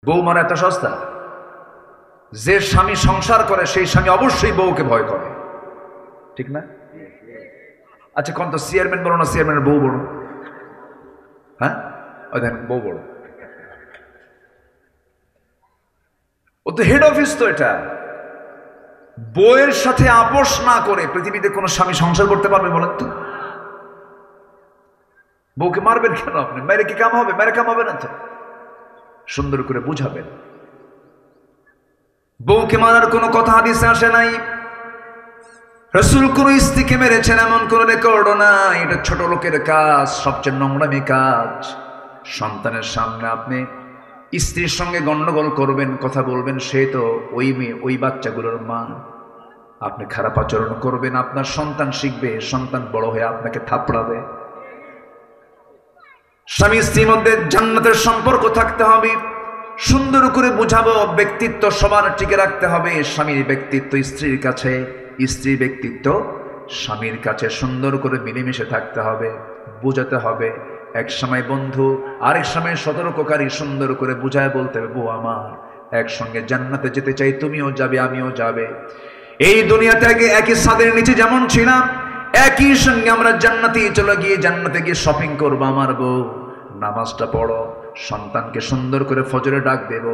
বউ মারা এত সস্তা? যে স্বামী সংসার করে সেই স্বামী অবশ্যই বউকে ভয় করে, ঠিক না? আচ্ছা কোন তো চেয়ারম্যান বড় না চেয়ারম্যানের বউ বড়? হ্যাঁ, ওই দেখেন বউ বড়, ও তো হেড অফিস। তো এটা বউয়ের সাথে আপোষ না করে পৃথিবীতে কোন স্বামী সংসার করতে পারবে বলেন তো? বউকে মারবেন কেন আপনি? মেরে কি কাম হবে? মেরে কাম হবে না তো। সুন্দর করে বুঝাবেন। বউকে মারার কোনো কথা হাদিসে আসে নাই। রাসূল কোন স্ত্রীকে মেরেছেন এমন কোন রেকর্ডও নাই। এটা ছোট লোকের কাজ, সবচেয়ে নোংরামি কাজ। সন্তানের সামনে আপনি স্ত্রীর সঙ্গে গন্ডগোল করবেন, কথা বলবেন, সে তো ওই মেয়ে, ওই বাচ্চাগুলোর মা। আপনি খারাপ আচরণ করবেন, আপনার সন্তান শিখবে, সন্তান বড় হয়ে আপনাকে থাপড়াবে। স্বামী স্ত্রীর মধ্যে জান্নাতের সম্পর্ক থাকতে হবে। সুন্দর করে বুঝাবো, ব্যক্তিত্ব সবার টিকে রাখতে হবে। স্বামীর ব্যক্তিত্ব স্ত্রীর কাছে, স্ত্রীর ব্যক্তিত্ব স্বামীর কাছে। সুন্দর করে মিলেমিশে থাকতে হবে, বোঝাতে হবে। এক সময় বন্ধু, আরেক সময় সতর্ককারী। সুন্দর করে বুঝায় বলতে হবে, বউ আমার, একসঙ্গে জান্নাতে যেতে চাই, তুমিও যাবে আমিও যাবে। এই দুনিয়াতে আগে একই ছাদের নিচে যেমন ছিলাম, একই সঙ্গে আমরা জান্নাতে চলে গিয়ে জান্নাতে গিয়ে শপিং করবো। আমার বউ, নামাজটা পড়ো, সন্তানকে সুন্দর করে ফজরে ডাক দেব।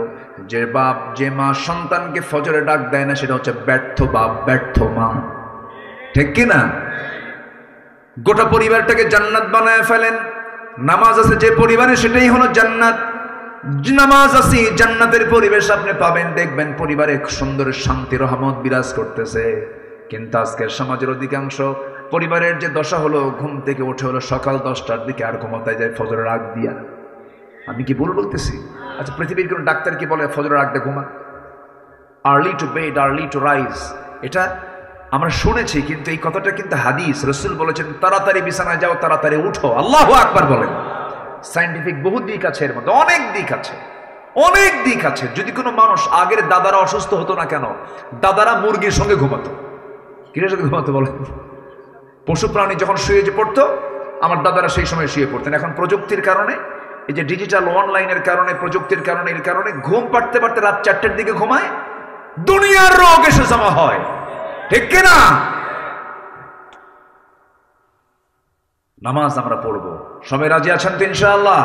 যে বাপ, যে মা সন্তানকে ফজরে ডাক দেয় না, সেটা হচ্ছে ব্যর্থ বাপ, ব্যর্থ মা, ঠিক কিনা? গোটা পরিবারটাকে জান্নাত বানায় ফেলেন। নামাজ আছে যে পরিবারে, সেটাই হলো জান্নাত। নামাজ আছে, জান্নাতের পরিবেশ আপনি পাবেন। দেখবেন পরিবারে সুন্দর শান্তি রহমত বিরাজ করতেছে। কিন্তু আজকের সমাজের অধিকাংশ পরিবারের যে দশা হলো, ঘুম থেকে উঠে হলো সকাল 10টার দিকে, আর ঘুমাতে যায় ফজরের আগ দিয়া। আমি কি ভুল বলতেছি? আচ্ছা, পৃথিবীর কোন ডাক্তার কি বলে ফজরের আগ দিয়ে ঘুমা? Early to bed early to rise, এটা আমরা শুনেছি, কিন্তু এই কথাটা কিন্তু হাদিস। রাসূল বলেছেন তাড়াতাড়ি বিছানায় যাও, তাড়াতাড়ি উঠো। আল্লাহু আকবার বলেন। সায়েন্টিফিক বহু দিক আছে এর মধ্যে, অনেক দিক আছে, অনেক দিক আছে। যদি কোনো মানুষ, আগের দাদারা অসুস্থ হতো না কেন? দাদারা মুরগির সঙ্গে ঘুমাতো। কিসের সাথে ঘুমাতো বলেন? পশু প্রাণী যখন শুয়ে যে পড়তো, আমার দাদারা সেই সময় শুয়ে পড়তেন। এখন প্রযুক্তির কারণে, এই যে ডিজিটাল অনলাইনের কারণে, প্রযুক্তির কারণে, এর কারণে ঘুম পাড়তে পারতে রাত 4টের দিকে ঘুমায়, দুনিয়ার রোগ এসে জমা হয়, ঠিক কিনা? নামাজ আমরা পড়বো, সবাই রাজি আছেন তো ইনশাআল্লাহ?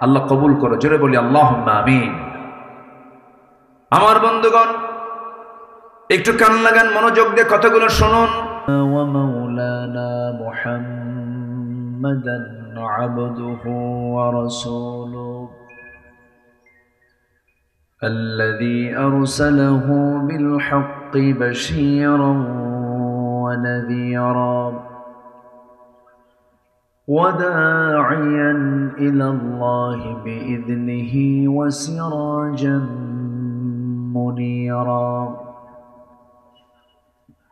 আল্লাহ কবুল করো, জোরে বলি আল্লাহুম্মা আমিন। আমার বন্ধুগণ, একটু কান লাগান, মনোযোগ দিয়ে কথাগুলো শুনুন। ওয়া মাওলানা মুহাম্মাদান আবদুহু ওয়া রাসূলুহু الذي أرسله بالحق بشيرا ونذيرا وداعيا إلى الله بإذنه وسراجا منيرا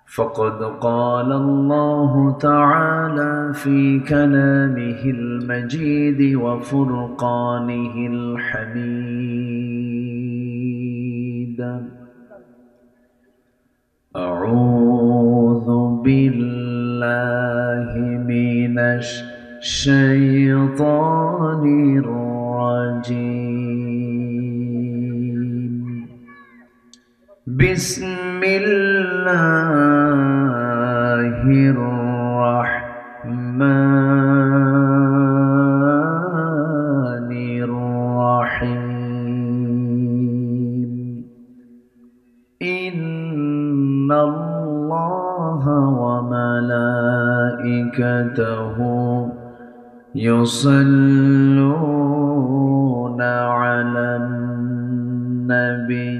فقد قال الله تعالى في كلامه المجيد وفرقانه الحميد أعوذ بالله من الشيطان الرجيم بسم الله الرحمن الرحيم إن الله وملائكته يصلون على النبي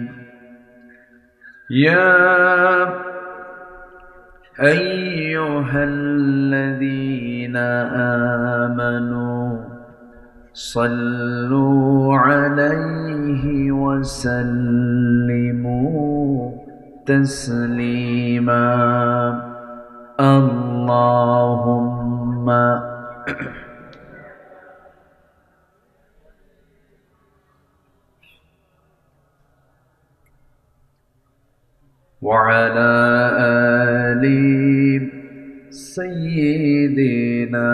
يا أيها الذين آمنوا صلوا عليه وسلموا تسليما اللهم وعلى آل سيدنا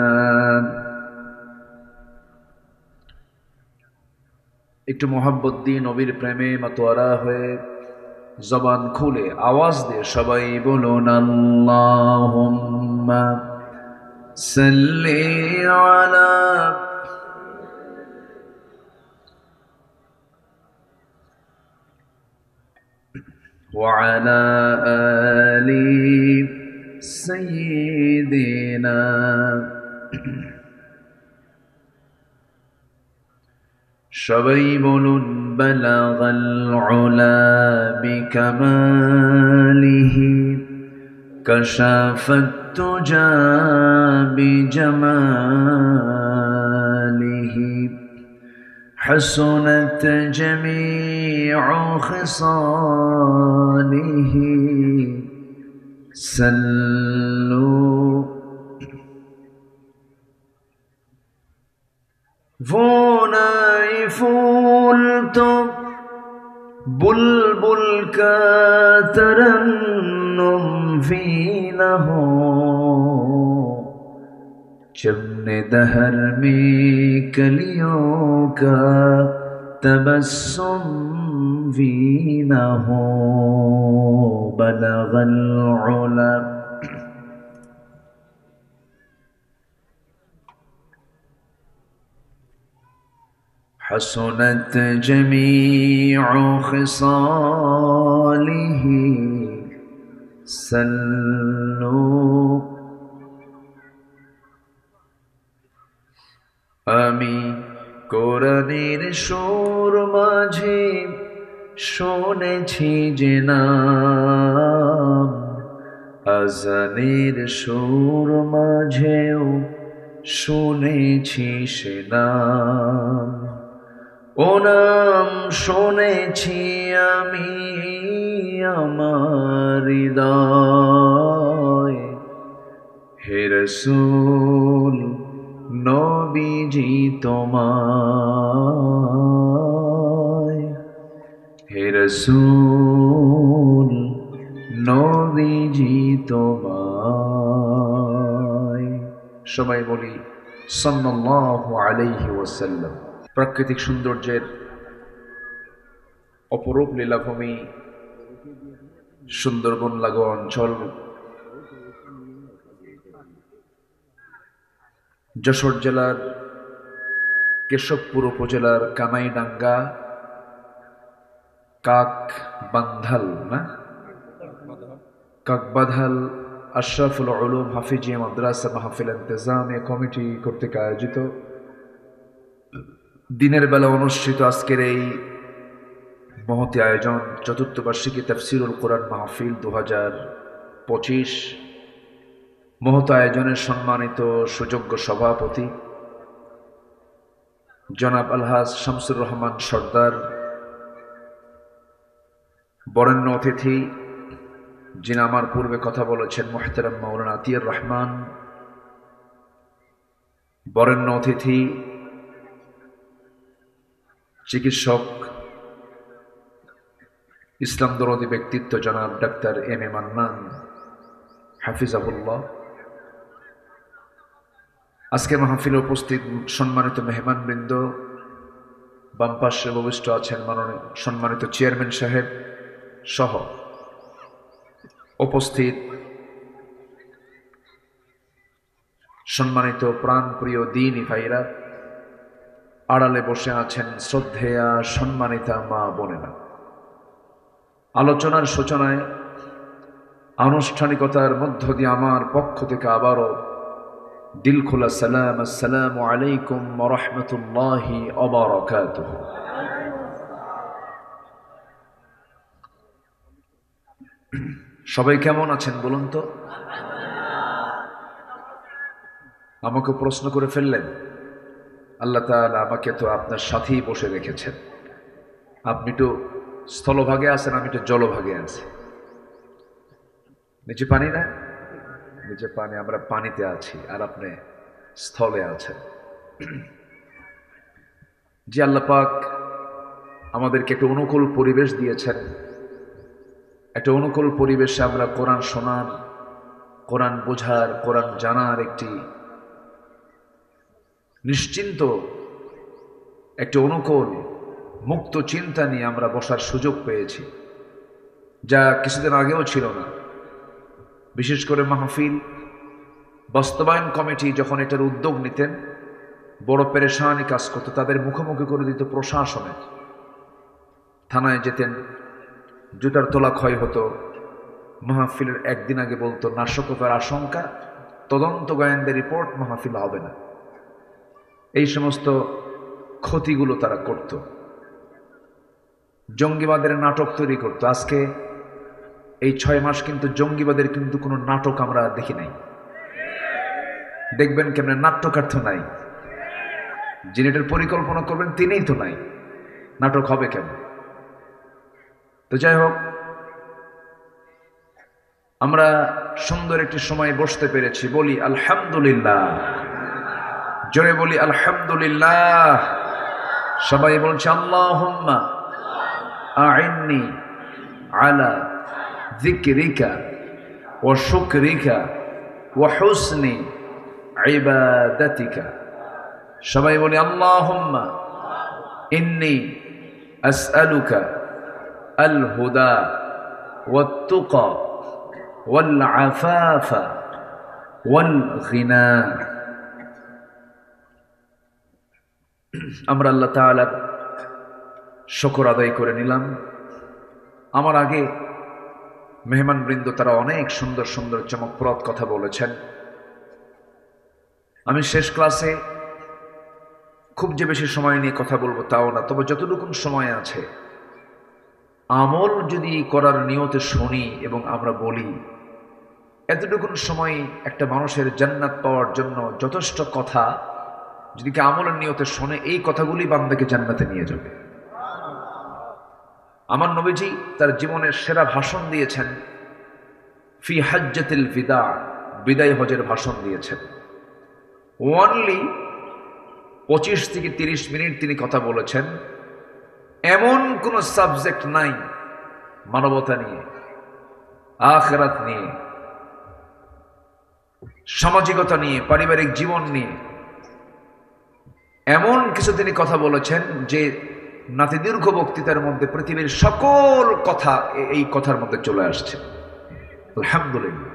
একটু মোহাব্বত দিয়ে নবীর প্রেমে মাতোয়ারা হয়ে জবান খুলে আওয়াজ দিয়ে সবাই বলুন আল্লাহুম্মা সাল্লি আলা ওয়া আলা আলি সাইয়্যিদিনা। সবাই বলুন বালাগাল উলা বিকামালিহি কাশাফাত তুজা বিজামালিহি হাসুনাত জামিউ খিসালিহি সাল্লু। वो नहीं फूल तो बुलबुल का तरन्नुम भी न हो, चमने दहर में कलियों का तबस्सुम भी न हो। बलगल उला حسنت جميع خصاله سلوا। আমি কোরআনের সুর মাঝে শুনেছি যে নাম, আজানের সুর মাঝেও শুনেছি সে নাম। ও নাম শুনেছি আমি আমার হৃদয়, হে রাসূল নবীজি তোমায়, হে রাসূল নবীজি তোমায়। সবাই বলি সাল্লাল্লাহু আলাইহি ওয়াসাল্লাম। প্রাকৃতিক সৌন্দর্যের অপরূপ লীলাভূমি সুন্দরবন লাগো অঞ্চল, যশোর জেলার কেশবপুর উপজেলার কানাইডাঙ্গা কাকবাধাল আশরাফুল উলুম হাফিজিয়া মাদ্রাসা মাহফিল ইন্তেজামিয়া কমিটি কর্তৃক আয়োজিত দিনের বেলা অনুষ্ঠিত আজকের এই মহতি আয়োজন চতুর্থ বার্ষিকী তাফসিরুল কোরআন মাহফিল 2025 মহত আয়োজনের সম্মানিত সুযোগ্য সভাপতি জনাব আলহাজ শামসুর রহমান সর্দার, বরেণ্য অতিথি যিনি আমার পূর্বে কথা বলেছেন মুহতারাম মাওলানা আতিয়ার রহমান, বরেণ্য অতিথি চিকিৎসক ইসলাম দরদি ব্যক্তিত্ব জনাব ডাক্তার এম এ মান্নান হাফিজাহুল্লাহ, আজকে মাহফিলে উপস্থিত সম্মানিত মেহমানবৃন্দ, বাম পাশে উপবিষ্ট আছেন মাননীয় সম্মানিত চেয়ারম্যান সাহেব সহ উপস্থিত সম্মানিত প্রাণপ্রিয় দ্বীনি ভাইরা, আড়ালে বসে আছেন শ্রদ্ধেয়া সম্মানিতা মা বোনেরা। আলোচনার সূচনায় আনুষ্ঠানিকতার মধ্য দিয়ে আমার পক্ষ থেকে আবারও দিল খোলা সালাম, আসসালামু আলাইকুম ওয়া রাহমাতুল্লাহি ওয়া বারাকাতুহু। সবাই কেমন আছেন বলুন তো? আমাকে প্রশ্ন করে ফেললেন। আল্লাহ তাআলা আমাকে তো আপনার সাথেই বসে রেখেছেন। আপনি তো স্থলভাগে আছেন, আমি তো জলভাগে আছি। নিচে পানি না, নিচে পানি, আমরা পানিতে আছি আর আপনি স্থলে আছেন। যে আল্লাহ পাক আমাদেরকে একটা অনুকূল পরিবেশ দিয়েছেন, একটা অনুকূল পরিবেশে আমরা কোরআন শোনার, কোরআন বোঝার, কোরআন জানার একটি নিশ্চিন্ত একটি অনুকূল মুক্ত চিন্তা নিয়ে আমরা বসার সুযোগ পেয়েছি, যা কিছুদিন আগেও ছিল না। বিশেষ করে মাহফিল বাস্তবায়ন কমিটি যখন এটার উদ্যোগ নিতেন, বড় পেরেশানি কাজ করতো, তাদের মুখোমুখি করে দিত প্রশাসনের। থানায় যেতেন, জুতার তোলা ক্ষয় হতো। মাহফিলের একদিন আগে বলতো নাশকতার আশঙ্কা, তদন্ত গোয়েন্দা রিপোর্ট, মাহফিল হবে না। এই সমস্ত ক্ষতিগুলো তারা করত। জঙ্গিবাদের নাটক তৈরি করত। আজকে এই 6 মাস কিন্তু জঙ্গিবাদের কিন্তু কোনো নাটক আমরা দেখি নাই। দেখবেন কেমন নাট্যকার তো নাই, যিনি এটার পরিকল্পনা করবেন তিনিই তো নাই, নাটক হবে কেন? তো যাই হোক, আমরা সুন্দর একটি সময় বসতে পেরেছি, বলি আলহামদুলিল্লাহ। জোরে বলি আলহামদুলিল্লাহ। সবাই বলছে আল্লাহুম্মা আইন্নি আলা যিকরিকা ওয়া শুকরিকা ওয়া হুসনি ইবাদাতিকা। সবাই বলি আল্লাহুম্মা ইন্নী আসআলুকা আল হুদা ওয়াত তুকা ওয়াল আফাফা ওয়াল গিনা। আমরা আল্লাহ তাআলার শুকর আদায় করে নিলাম। আমার আগে মেহমানবৃন্দ তারা অনেক সুন্দর সুন্দর চমকপ্রদ কথা বলেছেন। আমি শেষ ক্লাসে খুব যে বেশি সময় নিয়ে কথা বলবো তাও না, তবে যতটুকু সময় আছে আমল যদি করার নিয়তে শুনি এবং আমরা বলি, এতটুকু সময় একটা মানুষের জান্নাত পাওয়ার জন্য যথেষ্ট কথা যদি কি আমলের নিয়তে শোনে, এই কথাগুলি বান্দাকে জান্নাতে নিয়ে যাবে। আমার নবীজি তার জীবনের সেরা ভাষণ দিয়েছেন ফি হাজ্জাতিল বিদা, বিদায় হজের ভাষণ দিয়েছেন। ওনলি 25 থেকে 30 মিনিট তিনি কথা বলেছেন। এমন কোন সাবজেক্ট নাই মানবতা নিয়ে, আখিরাত নিয়ে, সামাজিকতা নিয়ে, পারিবারিক জীবন নিয়ে এমন কিছু তিনি কথা বলেছেন যে নাতি দীর্ঘ বক্তৃতার মধ্যে পৃথিবীর সকল কথা এই কথার মধ্যে চলে আসছে। আলহামদুলিল্লাহ।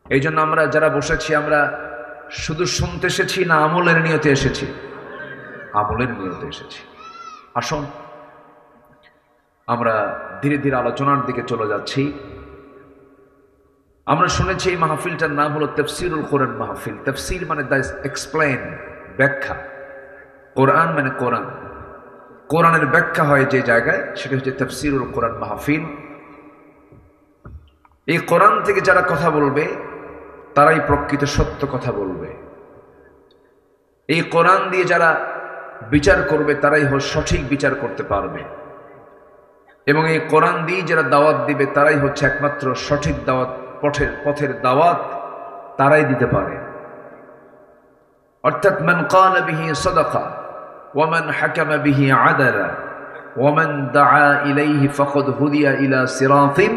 এই জন্য আমরা যারা বসেছি, আমরা শুধু শুনতে এসেছি না আমলের নিয়তে এসেছি? আমলের নিয়তে এসেছি। আসুন আমরা ধীরে ধীরে আলোচনার দিকে চলে যাচ্ছি। আমরা শুনেছি এই মাহফিলটার নাম হলো তাফসীরুল কোরআন মাহফিল। তাফসীর মানে দ্য এক্সপ্লেন, ব্যাখ্যা। কোরআন মানে কোরআন, কোরআনের ব্যাখ্যা হয় যে জায়গায়, সেটা হচ্ছে তাফসীরুল কোরআন মাহফিল। এই কোরআন থেকে যারা কথা বলবে তারাই প্রকৃত সত্য কথা বলবে। এই কোরআন দিয়ে যারা বিচার করবে তারাই সঠিক বিচার করতে পারবে, এবং এই কোরআন দিয়ে যারা দাওয়াত দিবে তারাই হচ্ছে একমাত্র সঠিক দাওয়াত, পথের দাওয়াত তারাই দিতে পারে। অর্থাৎ মান ক্বালা বিহি সাদাকা ওয়া মান হাকামা বিহি আদালা ওয়া মান দাআ ইলাইহি ফাকাদ হুদিয়া ইলা সিরাতিন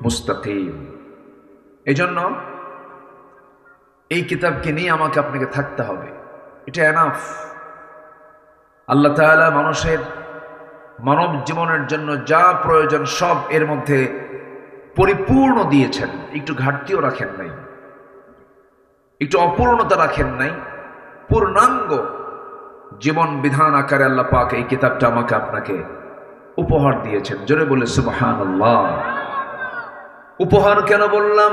মুস্তাকিম। এজন্য এই কিতাবকে নিয়ে আমাকে আপনাকে থাকতে হবে, এটা এনাফ। আল্লাহ তাআলা মানুষের মানব জীবনের জন্য যা প্রয়োজন সব এর মধ্যে পরিপূর্ণ দিয়েছেন, একটু ঘাটতিও রাখেন নাই, একটু অপূর্ণতা রাখেন নাই, পূর্ণাঙ্গ জীবন বিধান আকারে আল্লাহ পাক এই কিতাবটা আমাকে আপনাকে উপহার দিয়েছেন। জোরে বলে সুবহানাল্লাহ। উপহার কেন বললাম?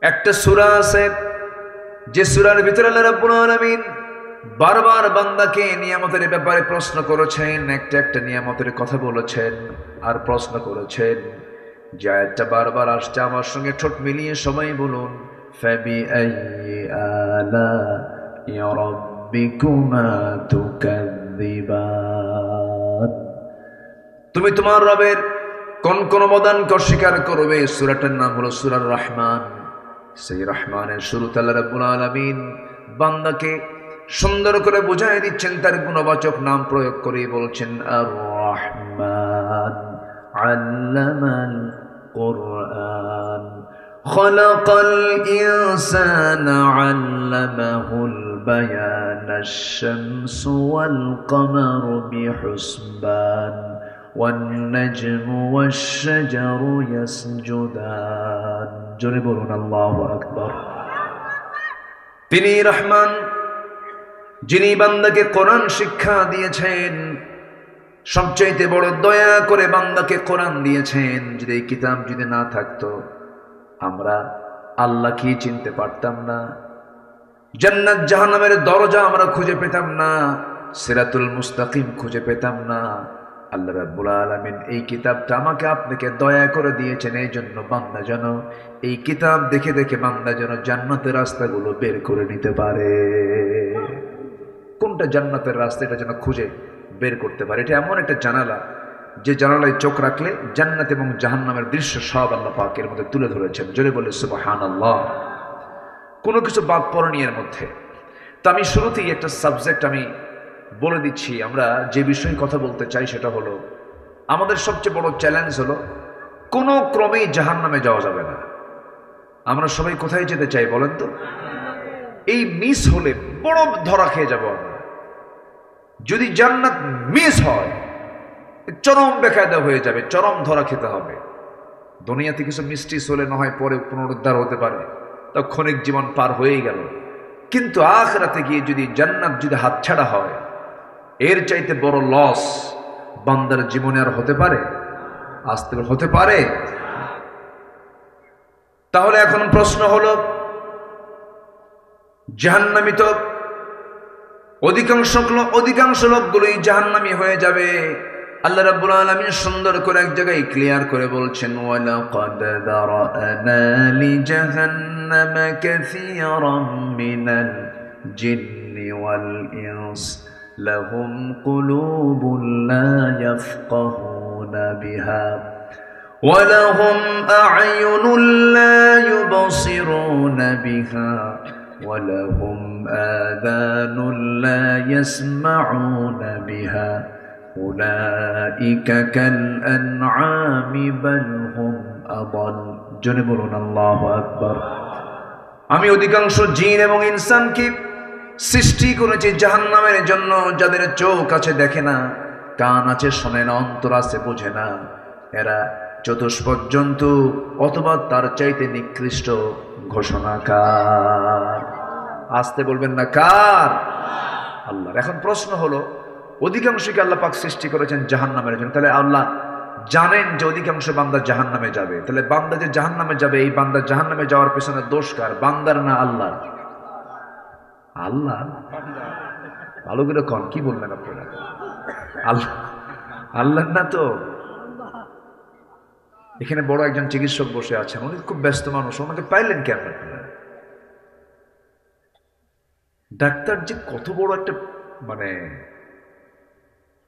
একটা সূরা আছে যে সূরার ভিতরে আল্লাহ রাব্বুল আলামিন বারবার বান্দাকে নিয়ামতের ব্যাপারে প্রশ্ন করেছেন, একটা একটা নিয়ামতের কথা বলেছেন আর প্রশ্ন করেছেন। যে আয়াতটা বারবার আসছে, আমার সঙ্গে ঠোঁট মিলিয়ে সবাই বলুন, ফাবিআইয়ি আলাই রাব্বিকুমা তুকাযযিবান। তুমি তোমার রবের কোন কোন অবদানকে অস্বীকার করবে? সূরাটার নাম হলো সূরার রহমান। সেই রহমানের শুরুতে আল্লাহ রাব্বুল আলামিন বান্দাকে সুন্দর করে বুঝাই দিচ্ছেন, তার গুণবাচক নাম প্রয়োগ করে বলছেন আর রহমান আল্লামাল কোরআন খালাকাল ইনসানা আল্লামাহুল بيان الشمس والقمر بحسبان والنجم والشجر يسجدان جربون الله أكبر তিনি রহমান যিনি বান্দাকে কোরআন শিক্ষা দিয়েছেন সবচেয়ে বড় দয়া করে বান্দাকে কোরআন দিয়েছেন যদি এই কিতাব যদি না থাকতো আমরা আল্লাহ কি চিনতে পারতাম না জান্নাত জাহান্নামের দরজা আমরা খুঁজে পেতাম না সিরাতুল মুস্তাকিম খুঁজে পেতাম না আল্লাহ রাব্বুল আলামিন এই কিতাবটা আমাকে আপনাকে দয়া করে দিয়েছেন এই জন্য বান্দা যেন এই কিতাব দেখে দেখে বান্দা যেন জান্নাতের রাস্তাগুলো বের করে নিতে পারে কোনটা জান্নাতের রাস্তা এটা যেন খুঁজে বের করতে পারে এটা এমন একটা জানালা যে জানালায় চোখ রাখলে জান্নাত এবং জাহান্নামের দৃশ্য সব আল্লাহ পাকের মধ্যে তুলে ধরেছেন জোরে বলে সুবহানাল্লাহ কোনো কিছু বাদ পড়েনি এর মধ্যে তো আমি শুরুতেই একটা সাবজেক্ট আমি বলে দিচ্ছি আমরা যে বিষয়ে কথা বলতে চাই সেটা হলো আমাদের সবচেয়ে বড় চ্যালেঞ্জ হলো কোনো ক্রমেই জাহান্নামে যাওয়া যাবে না আমরা সবাই কোথায় যেতে চাই বলেন তো এই মিস হলে বড় ধরা খেয়ে যাব আমরা যদি জান্নাত মিস হয় চরম বেকায়দা হয়ে যাবে চরম ধরা খেতে হবে দুনিয়াতে কিছু মিষ্টি হলে না হয় পরে পুনরুদ্ধার হতে পারে তা ক্ষণিক জীবন পার হয়েই গেল কিন্তু আখিরাতে গিয়ে যদি জান্নাত যদি হাতছাড়া হয় এর চাইতে বড় লস বান্দার জীবনে আর হতে পারে আসতে হতে পারে তাহলে এখন প্রশ্ন হলো জাহান্নামী তো অধিকাংশ লোকগুলোই জাহান্নামী হয়ে যাবে আল্লাহ রাব্বুল আলামিন সুন্দর করে এক জায়গায় ক্লিয়ার করে বলছেন ওয়ালাকাদ দারানা লিজাহান্নামা কাসীরাম মিনাল জিন্নি ওয়াল ইনস লাহুম কুলুবুন লা ইয়াফকাহুনা বিহা ওয়ালাহুম আ'য়ুনুন লা ইউবসিরুনা বিহা ওয়ালাহুম আযানুন লা ইয়াসমাউনা বিহা উলাইকা কাল আনআমি বাল হুম আদাল জোরে বলুন আল্লাহু আকবার আমি অধিকাংশ জিন এবং ইনসানকে সৃষ্টি করেছি জাহান্নামের জন্য যাদের চোখ আছে দেখে না কান আছে শোনে না অন্তর আছে বোঝে না এরা চতুষ্পদ জন্তু অথবা তার চাইতে নিকৃষ্ট ঘোষণাকার আসতে বলবেন না কার আল্লাহর এখন প্রশ্ন হলো অধিকাংশকে আল্লাহ পাক সৃষ্টি করেছেন জাহান্নামের জন্য তাহলে আল্লাহ জানেন যে অধিকাংশ বান্দা জাহান্নামে যাবে তাহলে বান্দা যে জাহান্নামে যাবে এই বান্দা জাহান্নামে যাওয়ার পেছনে দোষ কার বান্দার না আল্লাহর আল্লাহ ভালো করে কন কি বললেন আপনারা আল্লাহ না তো এখানে বড় একজন চিকিৎসক বসে আছেন উনি খুব ব্যস্ত মানুষ ওনাকে পাইলেন কেন আপনারা ডাক্তার যে কত বড় একটা মানে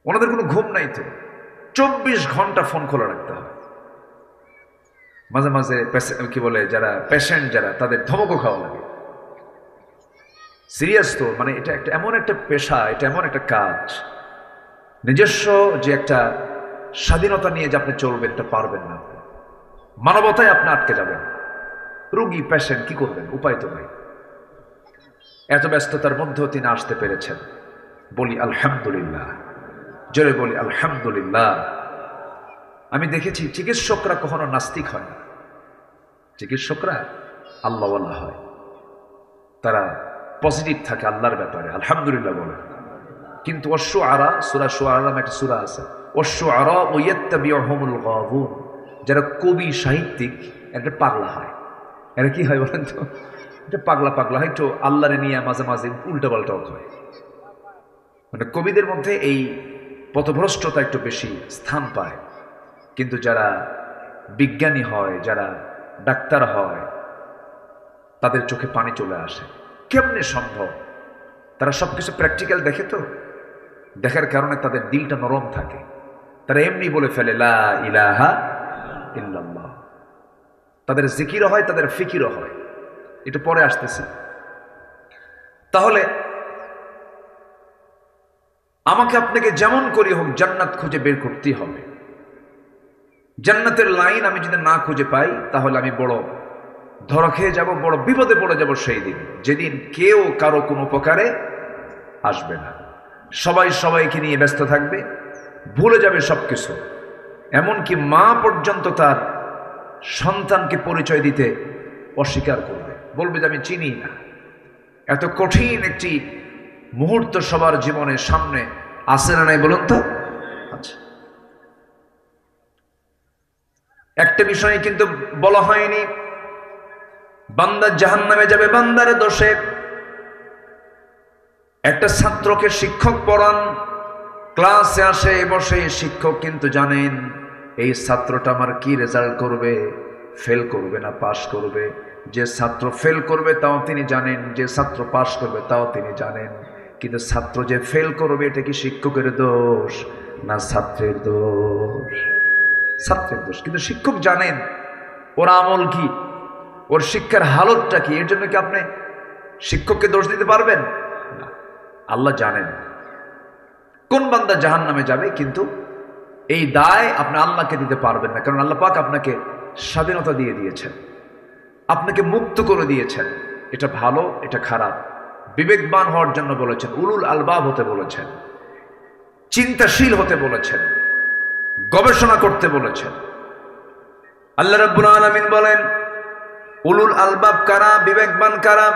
ওনাদের কোনো ঘুম নাই তো 24 ঘন্টা ফোন খোলা রাখতে হয় মাঝে মাঝে কি বলে যারা পেশেন্ট যারা তাদের ধমকও খাওয়া লাগে সিরিয়াস তো মানে এটা একটা এমন একটা পেশা এটা এমন একটা কাজ নিজস্ব যে একটা স্বাধীনতা নিয়ে যে আপনি চলবেন এটা পারবেন না মানবতায় আপনি আটকে যাবেন রোগী পেশেন্ট কি করবেন উপায় তো নাই এত ব্যস্ততার মধ্যেও তিনি আসতে পেরেছেন বলি আলহামদুলিল্লাহ জোরে বলি আলহামদুলিল্লাহ আমি দেখেছি চিকিৎসকরা কখনো নাস্তিক হয় না চিকিৎসকরা আল্লাহওয়ালা হয় তারা পজিটিভ থাকে আল্লাহর ব্যাপারে আলহামদুলিল্লাহ বলে কিন্তু অশ্শুআরা সূরা শুআরা নামে একটা সূরা আছে অশ্শুআরা ওয়ায়াত্তাবিউহুমুল গাবুন যারা কবি সাহিত্যিক একটা পাগলা হয় এরা কি হয় বলেন তো এটা পাগলা হয় তো আল্লাহরে নিয়ে মাঝে মাঝে উল্টাপাল্টাও হয় মানে কবিদের মধ্যে এই পথভ্রষ্টতা একটু বেশি স্থান পায় কিন্তু যারা বিজ্ঞানী হয় যারা ডাক্তার হয় তাদের চোখে পানি চলে আসে কেমনে সম্ভব তারা সবকিছু প্র্যাকটিক্যাল দেখে তো দেখার কারণে তাদের দিলটা নরম থাকে তারা এমনি বলে ফেলে লা ইলাহা ইল্লাল্লাহ তাদের জিকিরও হয় তাদের ফিকিরও হয় এটা পরে আসতেছে তাহলে আমাকে আপনাকে যেমন করি হোক জান্নাত খুঁজে বের করতেই হবে জান্নাতের লাইন আমি যদি না খুঁজে পাই তাহলে আমি বড় ধরা খেয়ে যাব, বড় বিপদে পড়ে যাব সেই দিন, যেদিন কেউ কারো কোনো উপকারে আসবে না। সবাই সবাইকে নিয়ে ব্যস্ত থাকবে, ভুলে যাবে সবকিছু। এমনকি মা পর্যন্ত তার সন্তানকে পরিচয় দিতে অস্বীকার করবে, বলবে যে আমি চিনি না। এত কঠিন একটি মুহূর্ত সবার জীবনের সামনে আসে না নাই বলুন তো? আচ্ছা, একটা বিষয় কিন্তু বলা হয়নি, বান্দা জাহান্নামে যাবে বান্দার দোষে। একটা ছাত্রকে শিক্ষক পড়ান, ক্লাসে আসে বসে, শিক্ষক কিন্তু জানেন এই ছাত্রটা আমার কি রেজাল্ট করবে, ফেল করবে না পাশ করবে। যে ছাত্র ফেল করবে তাও তিনি জানেন, যে ছাত্র পাশ করবে তাও তিনি জানেন। কিন্তু ছাত্র যে ফেল করবে এটা কি শিক্ষকের দোষ না ছাত্রের দোষ? ছাত্রের দোষ। কিন্তু শিক্ষক জানেন ওর আমল কি, ওর শিক্ষার হালতটা কি। এর জন্য কি আপনি শিক্ষককে দোষ দিতে পারবেন না? আল্লাহ জানেন কোন বান্দা জাহান্নামে যাবে, কিন্তু এই দায় আপনি আল্লাহকে দিতে পারবেন না, কারণ আল্লাহ পাক আপনাকে স্বাধীনতা দিয়ে দিয়েছেন, আপনাকে মুক্ত করে দিয়েছেন। এটা ভালো, এটা খারাপ, বিবেকবান হওয়ার জন্য বলেছেন, উলুল আলবাব হতে বলেছেন, চিন্তাশীল হতে বলেছেন, গবেষণা করতে বলেছেন। আল্লাহ রাব্বুল আলামিন বলেন উলুল আলবাব কারা, বিবেকবান কারা?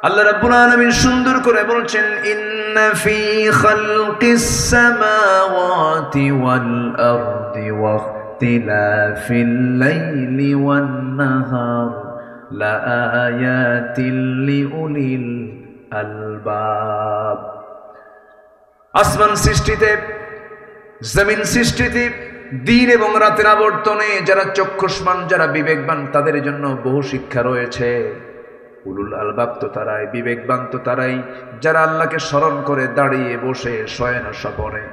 আল্লাহ রাব্বুল আলামিন সুন্দর করে বলছেন, ইন্না ফি খালকিস সামাওয়াতি ওয়াল আরদি ওয়া ইখতিলাফিল লাইলি ওয়ান নাহার লাআয়াতিল লিউলিল আলবাব। আসমান সৃষ্টিতে, জমিন সৃষ্টিতে, দিন এবং রাতের আবর্তনে যারা চক্ষুষ্মান, যারা বিবেকবান, তাদের জন্য বহু শিক্ষা রয়েছে। উলুল আলবাব তো তারাই, বিবেকবান তো তারাই যারা আল্লাহকে স্মরণ করে দাঁড়িয়ে বসে শয়ন স্বপনে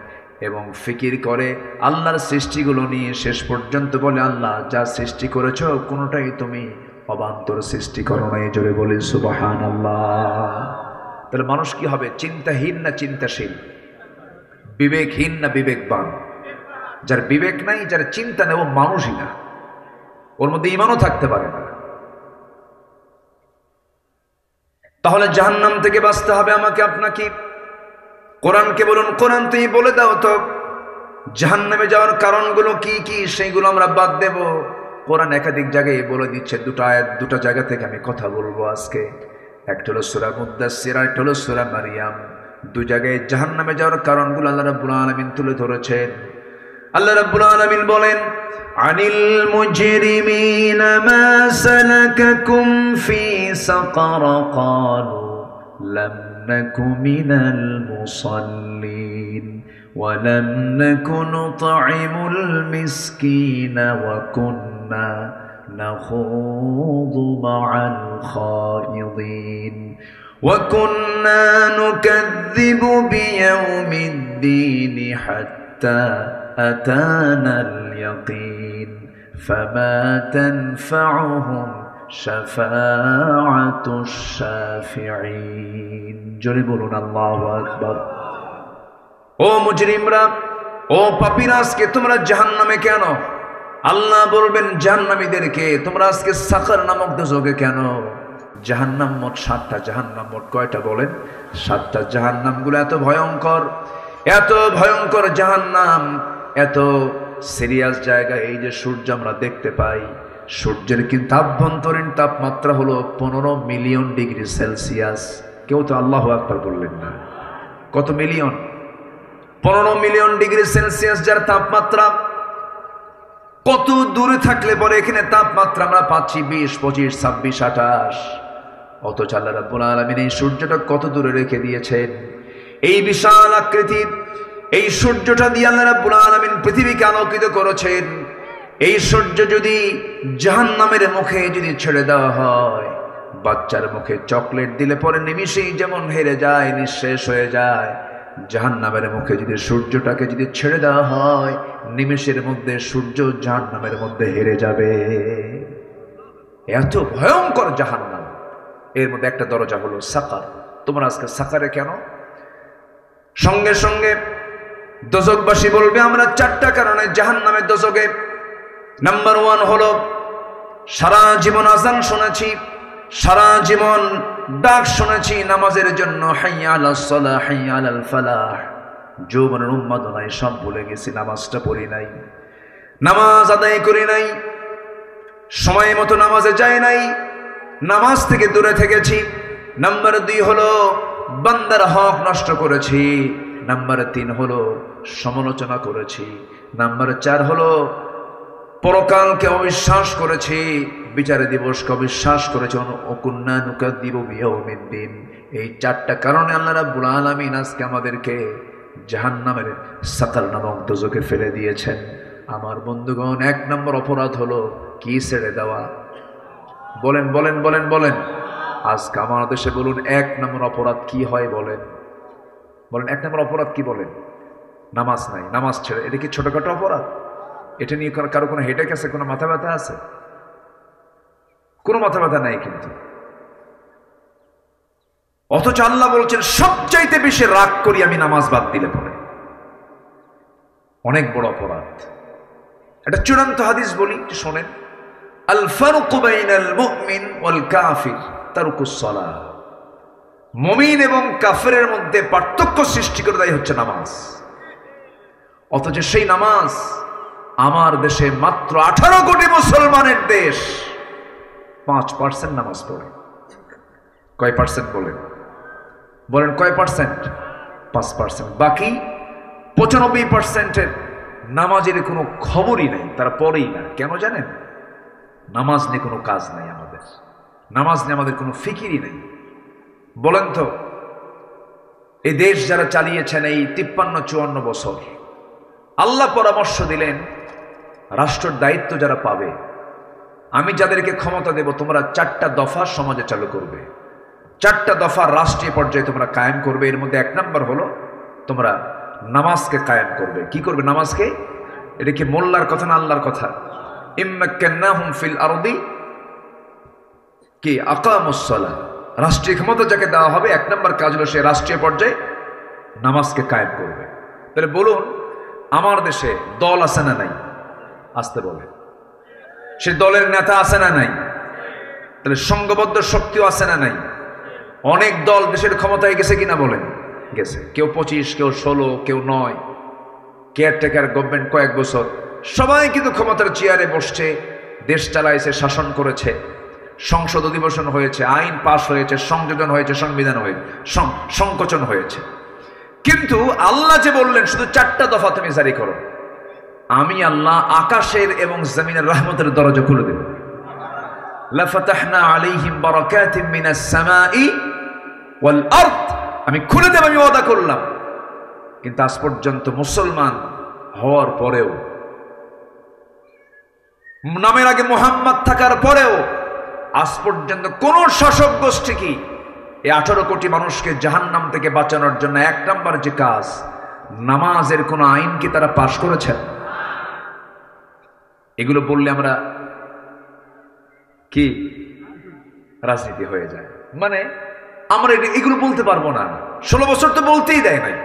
এবং ফিকির করে আল্লাহর সৃষ্টিগুলো নিয়ে, শেষ পর্যন্ত বলে আল্লাহ যা সৃষ্টি করেছ কোনোটাই তুমি অবান্তর সৃষ্টি করো নাই। জোরে বলি সুবহানাল্লাহ। তাহলে মানুষ কি হবে? চিন্তাহীন না চিন্তাশীল? বিবেকহীন না বিবেকবান? যার বিবেক নাই, যার চিন্তা নেই, ও মানুষই না, ওর মধ্যে ঈমানও থাকতে পারে না। তাহলে জাহান্নাম থেকে বাঁচতে হবে আমাকে আপনাকে। কোরআনকে বলুন, কোরআন তুমি বলে দাও তো জাহান্নামে যাওয়ার কারণগুলো কি কি, সেইগুলো আমরা বাদ দেব। কোরআন একাধিক জায়গায় বলে দিচ্ছে, দুটো আয়াত, দুটো জায়গা থেকে আমি কথা বলবো আজকে। একটা হলো সূরা মুদ্দাসসির, একটা হলো সূরা মারিয়াম। দুই জায়গায় জাহান্নামে যাওয়ার কারণগুলো আল্লাহ রাব্বুল আলামিন তুলে ধরেছেন। আল্লাহ রাব্বুল আলামিন বলেন, আনিল মুজরিমিনা মা সালাকাকুম ফি সাকার ক্বালু লাম নাকু মিনাল মুসাল্লিন ওয়া লাম নাকু নুতঈমুল মিসকিনা ওয়া কুন্না নাখুযু মা'আল খায়িদিন ওয়া কুন্না নুকাযযিবু বিয়াউমিদ্দিন হাত্তা أتانا اليقين فما تنفعهم شفاعة الشافعين জোরে বলুন আল্লাহু আকবার। ও মুজরিমরা, ও পাপীরা, আজকে তোমরা জাহান্নামে কেন? আল্লাহ বলবেন জাহান্নামীদেরকে, তোমরা আজকে সাকার নামক দোজখে কেন? জাহান্নাম মোট 7টা। জাহান্নাম মোট কয়টা বলেন? 7টা। জাহান্নামগুলো এত ভয়ঙ্কর, এত ভয়ঙ্কর জাহান্নাম, এত সিরিয়াস জায়গা। এই যে সূর্য আমরা দেখতে পাই, সূর্যের কিন্তু আভ্যন্তরীণ তাপমাত্রা হলো 15 মিলিয়ন ডিগ্রি সেলসিয়াস। কেউ তো আল্লাহু আকবার বললেন না। কত মিলিয়ন? 15 মিলিয়ন ডিগ্রি সেলসিয়াস যার তাপমাত্রা। কত দূরে থাকলে পরে এখানে তাপমাত্রা আমরা পাচ্ছি 20, 25, 26, 28। অথচ আল্লাহ রাব্বুল আলামিন এই সূর্যটা কত দূরে রেখে দিয়েছেন। এই বিশাল আকৃতির এই সূর্যটা দিয়ে আল্লাহ রাব্বুল আলামিন পৃথিবীকে আলোকিত করেছেন। এই সূর্য যদি জাহান্নামের মুখে যদি ছেড়ে দেওয়া হয়, বাচ্চার মুখে চকলেট দিলে পরে নিমিষেই যেমন হেরে যায়, নিঃশেষ হয়ে যায়, জাহান্নামের মুখে যদি সূর্যটাকে যদি ছেড়ে দেওয়া হয়, নিমেষের মধ্যে সূর্য জাহান্নামের মধ্যে হেরে যাবে। এত ভয়ঙ্কর জাহান্নাম। এর মধ্যে একটা দরজা হলো সাকার। তোমরা আজকে সাকারে কেন? সঙ্গে সঙ্গে দোজখবাসী বলবে আমরা 4টা কারণে জাহান্নামের দোজখে। নাম্বার 1 হলো সারা জীবন আযান শুনেছি, সারা জীবন ডাক শুনেছি নামাজের জন্য, হাইয়া আলাস সালাহ হাইয়া আলাল ফালাহ। যৌবনের উন্মাদনায় সব ভুলে গেছি, নামাজটা পড়ি নাই, নামাজ আদায় করি নাই, সময় মতো নামাজে যাই নাই, নামাজ থেকে দূরে থেকেছি। নাম্বার 2 হলো বান্দার হক নষ্ট করেছি। নাম্বার 3 হলো সমালোচনা করেছি। নাম্বার 4 হলো পরকালকে অবিশ্বাস করেছি, বিচারে দিবসকে অবিশ্বাস করেছি। ওকুন্না নুকাদ্দিবু বিয়াউমিদ্দিন। এই 4টা কারণে আল্লাহ রাব্বুল আলামিন আজকে আমাদেরকে জাহান্নামের সাকার নামক দোজখে ফেলে দিয়েছেন। আমার বন্ধুগণ, 1 নম্বর অপরাধ হলো কি ছেড়ে দেওয়া? বলেন বলেন বলেন বলেন। আজকে আমার দেশে বলুন 1 নম্বর অপরাধ কি হয় বলেন? বলেন 1 নম্বর অপরাধ কি বলেন? নামাজ নাই, নামাজ ছেড়ে। এটা কি ছোটখাটো অপরাধ? এটা নিয়ে কারো কোনো হেডেক আছে, কোনো মাথা ব্যথা আছে? কোনো মাথা ব্যথা নাই কিন্তু। অথচ আল্লাহ বলছেন সবচাইতে বেশি রাগ করি আমি নামাজ বাদ দিলে পরে। অনেক বড় অপরাধ। এটা চূড়ান্ত হাদিস বলি, শোনেন। আল ফারকু বাইনাল মুমিন ওয়াল কাফির তারকুস সালাহ। মুমিন এবং কাফেরের মধ্যে পার্থক্য সৃষ্টি করে দেয় হচ্ছে নামাজ। অথচ সেই নামাজ আমার দেশে মাত্র 18 কোটি মুসলমানের দেশ 5% নামাজ পড়ে। কয় পার্সেন্ট বলেন? বলেন কয় পার্সেন্ট? 5%। বাকি 95%-এর নামাজের কোনো খবরই নেই, তারা পড়েই না। কেন জানেন? নামাজ নিয়ে কোনো কাজ নাই আমাদের, নামাজ নিয়ে আমাদের কোনো ফিকিরই নেই। বলেন তো, এই দেশ যারা চালিয়েছেন এই 53-54 বছর, আল্লাহ পরামর্শ দিলেন রাষ্ট্রের দায়িত্ব যারা পাবে, আমি যাদেরকে ক্ষমতা দেব, তোমরা 4টা দফা সমাজে চালু করবে, 4টা দফা রাষ্ট্রীয় পর্যায়ে তোমরা কায়েম করবে। এর মধ্যে 1 নম্বর হলো তোমরা নামাজকে কায়েম করবে। কি করবে? নামাজকে। এটা কি মোল্লার কথা না আল্লাহর কথা? ইম্মাক্কান্নাহুম ফিল আরদি কি আকামুস সালাহ। রাষ্ট্রীয় ক্ষমতা যাকে দেওয়া হবে 1 নম্বর কাজ হলো সে রাষ্ট্রীয় পর্যায়ে নামাজকে কায়েম করবে। তাহলে বলুন, আমার দেশে দল আছে না নাই? আসতে বলে। সে দলের নেতা আছে না নাই? তাহলে সংঘবদ্ধ শক্তিও আছে না নাই? অনেক দল দেশের ক্ষমতায় গেছে কিনা বলেন? গেছে। কেউ 25, কেউ 16, কেউ 9। কেয়ারটেকার গভর্নমেন্ট কয়েক বছর, সবাই কিন্তু ক্ষমতার চেয়ারে বসছে, দেশ চালাইছে, শাসন করেছে, সংসদ অধিবেশন হয়েছে, আইন পাশ হয়েছে, সংযোজন হয়েছে, সংবিধান হয়েছে, সংকোচন হয়েছে। কিন্তু আল্লাহ যে বললেন শুধু 4টা দফা তুমি জারি করো, আমি আল্লাহ আকাশের এবং জমিনের রহমতের দরজা খুলে দেব। লাফাতাহনা আলাইহিম বারাকাতিম মিনাস সামাই ওয়াল আরদ। আমি খুলে দেব, আমি ওয়াদা করলাম। কিন্তু আজ পর্যন্ত মুসলমান হওয়ার পরেও, নামের আগে মুহাম্মদ থাকার পরেও, আজ পর্যন্ত কোন শাসক গোষ্ঠী কি এই 18 কোটি মানুষকে জাহান্নাম থেকে বাঁচানোর জন্য 1 নম্বর যে কাজ, নামাজের কোন আইন কি তারা পাশ করেছেন? এগুলো বললে আমরা কি রাজনীতি হয়ে যায়, মানে আমরা এগুলো বলতে পারবো না। 16 বছর তো বলতেই দেয় নাই।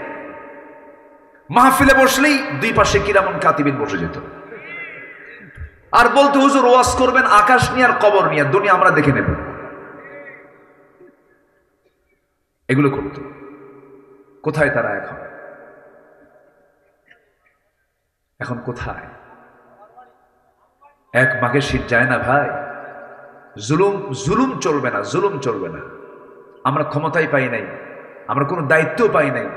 মাহফিলে বসলেই 2 পাশে কিরামন কাতিবিন বসে যেত, আর বলতে হুজুর ওয়াজ করবেন আকাশ নিয়ে আর কবর নিয়ে, দুনিয়া আমরা দেখে নেব। এগুলো করত। কোথায় তারা এখন? এখন কোথায়? এক মাঘের শীত যায় না ভাই। জুলুম চলবে না, জুলুম চলবে না। আমরা ক্ষমতাই পাই নাই, আমরা কোনো দায়িত্ব পাই নাই।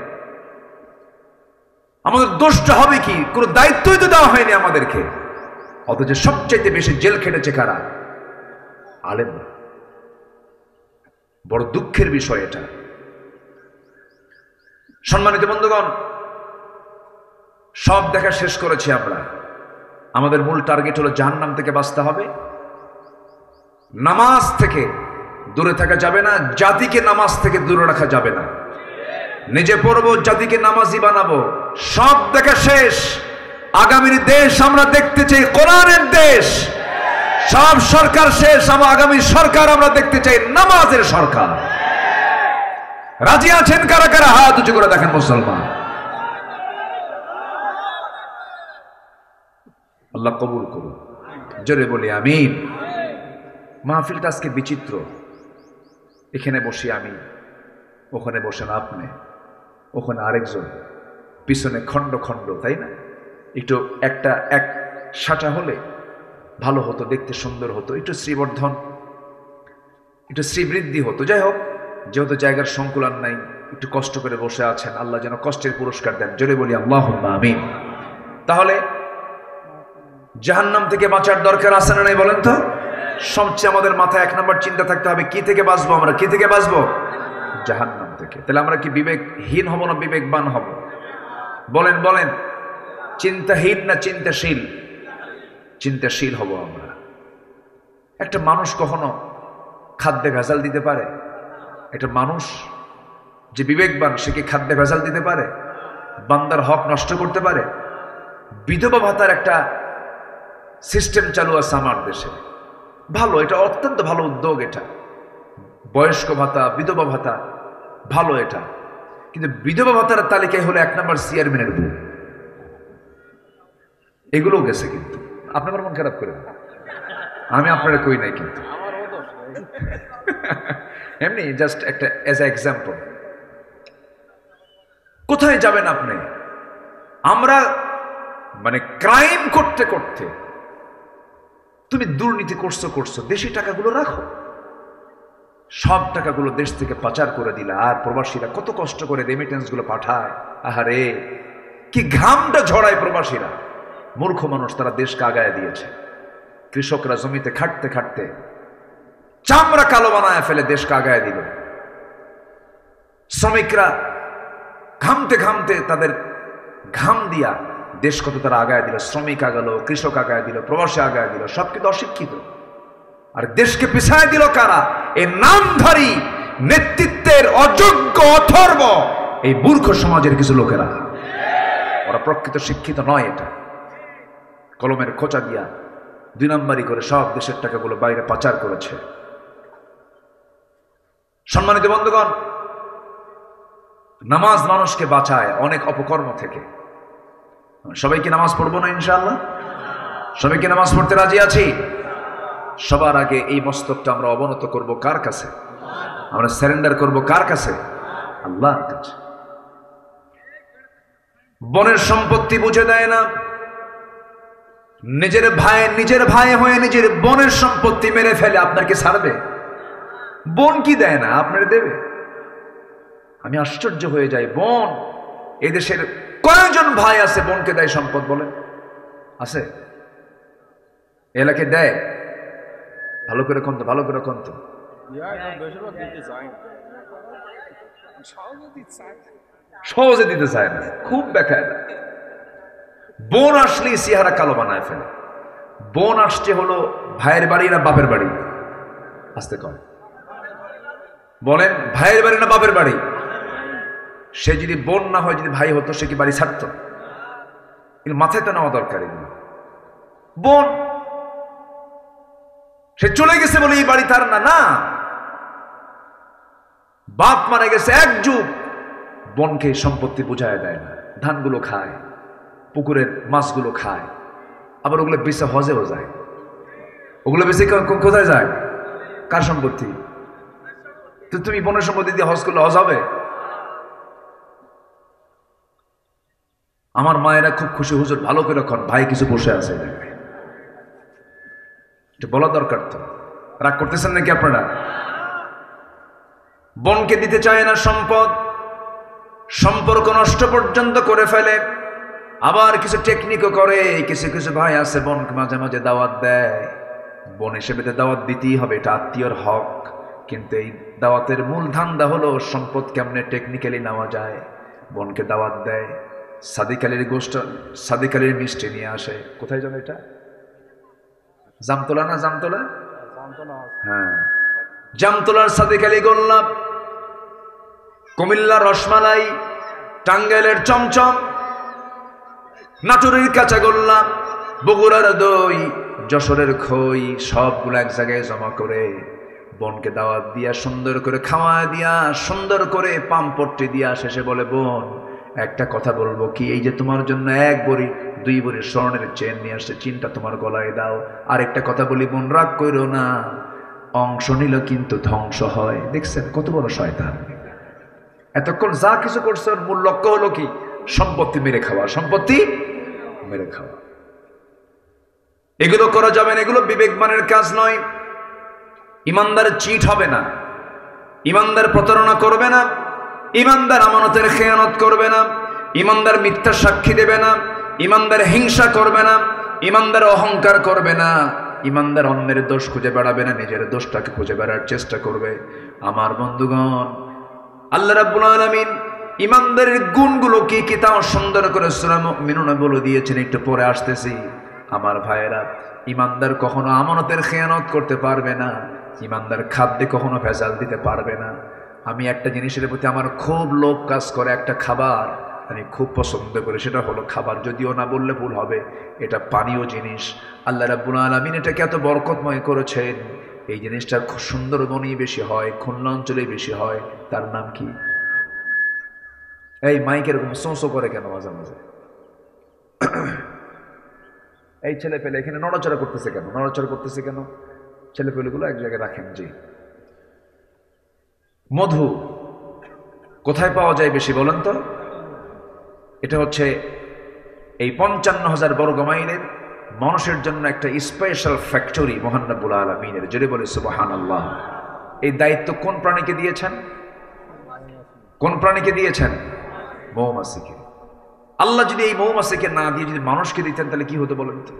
আমাদের দোষটা হবে কি? কোনো দায়িত্বই তো দেওয়া হয়নি আমাদেরকে। অথচ সবচাইতে বেশি জেল খেটেছে কারা? আলেমরা। বড় দুঃখের বিষয় এটা। সম্মানিত বন্ধুগণ, সব দেখা শেষ করেছি আমরা। আমাদের মূল টার্গেট হলো জাহান্নাম থেকে বাঁচতে হবে। নামাজ থেকে দূরে থাকা যাবে না, জাতিকে নামাজ থেকে দূরে রাখা যাবে না। নিজে পড়বো, জাতিকে নামাজি বানাবো। সব দেখা শেষ। আগামীর দেশ আমরা দেখতে চাই কোরআনের দেশ। সব সরকার শেষ। আগামী সরকার আমরা দেখতে চাই নামাজের সরকার। রাজি আছেন কারা কারা? হাত উঁচু করে দেখেন মুসলমান। আল্লাহ কবুল করুন। জোরে বলি আমিন। মাহফিলটা আজকে বিচিত্র। এখানে বসি আমি, ওখানে বসেন আপনি, ওখানে আরেকজন, পিছনে খণ্ড খণ্ড, তাই না? একটু এক সাটা হলে ভালো হতো, দেখতে সুন্দর হতো, একটু শ্রীবর্ধন, একটু শ্রীবৃদ্ধি হতো। যাই হোক, যেহেতু জায়গার সংকুলান নাই, একটু কষ্ট করে বসে আছেন, আল্লাহ যেন কষ্টের পুরস্কার দেন, জোরে বলি আল্লাহুম্মা আমিন। তাহলে জাহান্নাম থেকে বাঁচার দরকার আছে না নাই বলেন তো? সবচেয়ে আমাদের মাথায় 1 নম্বর চিন্তা থাকতে হবে, কি থেকে বাঁচবো আমরা? কি থেকে বাঁচবো? জাহান্নাম থেকে। তাহলে আমরা কি বিবেকহীন হব না বিবেকবান হব? বলেন বলেন, চিন্তাহীন না চিন্তাশীল? চিন্তাশীল হব আমরা। একটা মানুষ কখনো খাদ্যে ভেজাল দিতে পারে? একটা মানুষ যে বিবেকবান, সে কি খাদ্যে ভেজাল দিতে পারে? বান্দার হক নষ্ট করতে পারে? বিধবা ভাতার একটা সিস্টেম চালু আছে আমার দেশে, ভালো, এটা অত্যন্ত ভালো উদ্যোগ। এটা বয়স্ক ভাতা, বিধবা ভাতা, ভালো এটা। কিন্তু বিধবা ভাতার তালিকায় হলো 1 নম্বর চেয়ারম্যানের বউ। এগুলো গেছে, কিন্তু আপনার মন খারাপ করে না, আমি আপনারা কই নাই, কিন্তু এমনি জাস্ট একটা এজ এ এক্সাম্পল। কোথায় যাবেন আপনি? আমরা মানে ক্রাইম করতে করতে, তুমি দুর্নীতি করছো, দেশি টাকাগুলো রাখো, সব টাকাগুলো দেশ থেকে পাচার করে দিলা। আর প্রবাসীরা কত কষ্ট করে রেমিটেন্স গুলো পাঠায়, আহারে কি ঘামটা ঝরায় প্রবাসীরা। মূর্খ মানুষ, তারা দেশকে আগায় দিয়েছে। কৃষকরা জমিতে খাটতে খাটতে চামড়া কালো বানায় ফেলে দেশকে আগায় দিল। শ্রমিকরা ঘামতে ঘামতে তাদের ঘাম দিয়া দেশ কত তারা আগায় দিল। শ্রমিক আগাল, কৃষক আগায় দিল, প্রবাসী আগায় দিল, সব কিন্তু অশিক্ষিত। আর দেশকে পিছায় দিল কারা? এই নামধারী নেতৃত্বের অযোগ্য অথর্ব এই মূর্খ সমাজের কিছু লোকেরা। ওরা প্রকৃত শিক্ষিত নয়। এটা কলমের খোঁচা দিয়া 2 নম্বরই করে সব দেশের টাকাগুলো বাইরে পাচার করেছে। সম্মানিত বন্ধুগণ, নামাজ মানুষকে বাঁচায় অনেক অপকর্ম থেকে। সবাইকে নামাজ পড়বো না ইনশাআল্লাহ? সবাইকে নামাজ পড়তে রাজি আছি? সবার আগে এই মস্তকটা আমরা অবনত করব কার কাছে? আমরা সারেন্ডার করব কার কাছে? আল্লাহর কাছে। বনের সম্পত্তি বুঝে দেয় না, নিজের ভাই হয়ে নিজের বোনের সম্পত্তি মেরে ফেলে, আপনার কি ছাড়বে? বোন কি দেয় না, আপনার দেবে? আমি আশ্চর্য হয়ে যাই। বোন, এদেশের কয়জন ভাই আছে বোনকে দেয় সম্পদ? বলেন, আছে? এলাকে দেয়? ভালো করে কন্ত, ভালো করে কন্ত। সহজে দিতে চায় না, খুব বেকায়। বোন আসলেই চেহারা কালো বানায় ফেলে। বোন আসছে হলো ভাইয়ের বাড়ি না বাপের বাড়ি? আসতে কম বলেন, ভাইয়ের বাড়ি না বাপের বাড়ি? সে যদি বোন না হয়, যদি ভাই হতো, সে কি বাড়ি ছাড়তো? মাথায় তো নেওয়া দরকার। এগুলো বোন, সে চলে গেছে বলে এই বাড়ি তার না। না, বাপ মারা গেছে 1 যুগ, বোনকে সম্পত্তি বুঝায় দেয় না। ধানগুলো খায়, পুকুরের মাছগুলো খায়, আবার ওগুলো বেঁচে হজেও যায়। ওগুলো বেঁচে কোথায় যায়? কার সম্পত্তি? তো তুমি বোনের সম্পত্তি দিয়ে হজ করলে হজ হবে? আমার মায়েরা খুব খুশি, হুজুর ভালো করে রাখুন, ভাই কিছু বসে আছে, বলা দরকার তো। রাগ করতেছেন নাকি আপনারা? বোনকে দিতে চায় না সম্পদ, সম্পর্ক নষ্ট পর্যন্ত করে ফেলে। আবার কিছু টেকনিকও করে। কিছু কিছু ভাই আছে বোনকে মাঝে মাঝে দাওয়াত দেয়, বোন হিসেবে দাওয়াত দিতেই হবে, এটা আত্মীয়র হক। কিন্তু এই দাওয়াতের মূল ধান্দা হলো সম্পদ কেমনে টেকনিক্যালি নেওয়া যায়। বোনকে দাওয়াত দেয়, সাদিক আলীর গোষ্ঠ, সাদিক আলীর মিষ্টি নিয়ে আসে। কোথায় যাবে এটা? জামতলা না? জামতলা, হ্যাঁ, জামতলার সাদিক আলী গোল্লাপ, কুমিল্লার রসমালাই, টাঙ্গাইলের চমচম, নাটোরের কাঁচাগোল্লা, বগুড়ার দই, যশোরের খই, সবগুলো এক জায়গায় জমা করে বোনকে দাওয়াত দিয়া, সুন্দর করে খাওয়া দিয়া, সুন্দর করে পাম্পট্টি দিয়া, শেষে বলে, বোন একটা কথা বলবো কি, এই যে তোমার জন্য 1 ভরি 2 ভরি স্বর্ণের চেন নিয়ে আসছে, চেনটা তোমার গলায় দাও। আর একটা কথা বলি বোন, রাগ করো না, অংশ নিল কিন্তু ধ্বংস হয়। দেখছেন কত বড় শয়তান। এতক্ষণ যা কিছু করছে ওর মূল লক্ষ্য হলো কি? সম্পত্তি মেরে খাওয়া, সম্পত্তি মেরে খাওয়া। এগুলো করা যাবে না, এগুলো বিবেকবানের কাজ নয়। ইমানদার চিট হবে না, ইমানদার প্রতারণা করবে না, ইমানদার আমানতের খেয়ানত করবে না, ইমানদার মিথ্যা সাক্ষী দেবে না, ইমানদার হিংসা করবে না, ইমানদার অহংকার করবে না, ইমানদার অন্যের দোষ খুঁজে বেড়াবে না, নিজের দোষটাকে খুঁজে বেড়ার চেষ্টা করবে। আমার বন্ধুগণ, আল্লাহ রাব্বুল আলামিন ইমানদারের গুণগুলো কি কি তাও সুন্দর করে সূরা মুমিনুনে বলে দিয়েছেন, একটু পরে আসতেছি। আমার ভাইয়েরা, ইমানদার কখনো আমানতের খেয়ানত করতে পারবে না, ইমানদার খাদ্যে কখনো ভেজাল দিতে পারবে না। আমি একটা জিনিসের প্রতি আমার খুব লোভ কাজ করে, একটা খাবার আমি খুব পছন্দ করি, সেটা হলো খাবার, যদিও না বললে ভুল হবে, এটা পানীয় জিনিস। আল্লাহ রাব্বুল আলামিন এটাকে এত বরকতময় করেছেন, এই জিনিসটা খুব সুন্দরবনেই বেশি হয়, খুলনা অঞ্চলেই বেশি হয়। তার নাম কি? এই মাইক এরকম সোঁসো করে কেন মাঝে মাঝে? এই ছেলে পেলে এখানে নড়াচড়া করতেছে কেন? নড়াচড়া করতেছে কেন? ছেলে পেলেগুলো এক জায়গায় রাখেন। জি, মধু কোথায় পাওয়া যায় বেশি বলেন তো? এটা হচ্ছে এই 55,000 বর্গ মাইলের মানুষের জন্য একটা স্পেশাল ফ্যাক্টরি মহান রব্বুল আলামিনের। জোরে বলে সুবহানাল্লাহ। এই দায়িত্ব কোন প্রাণীকে দিয়েছেন? কোন প্রাণীকে দিয়েছেন? মৌমাছিকে। আল্লাহ যদি এই মৌমাছিকে না দিয়ে যদি মানুষকে দিতেন তাহলে কি হতো বলেন তো?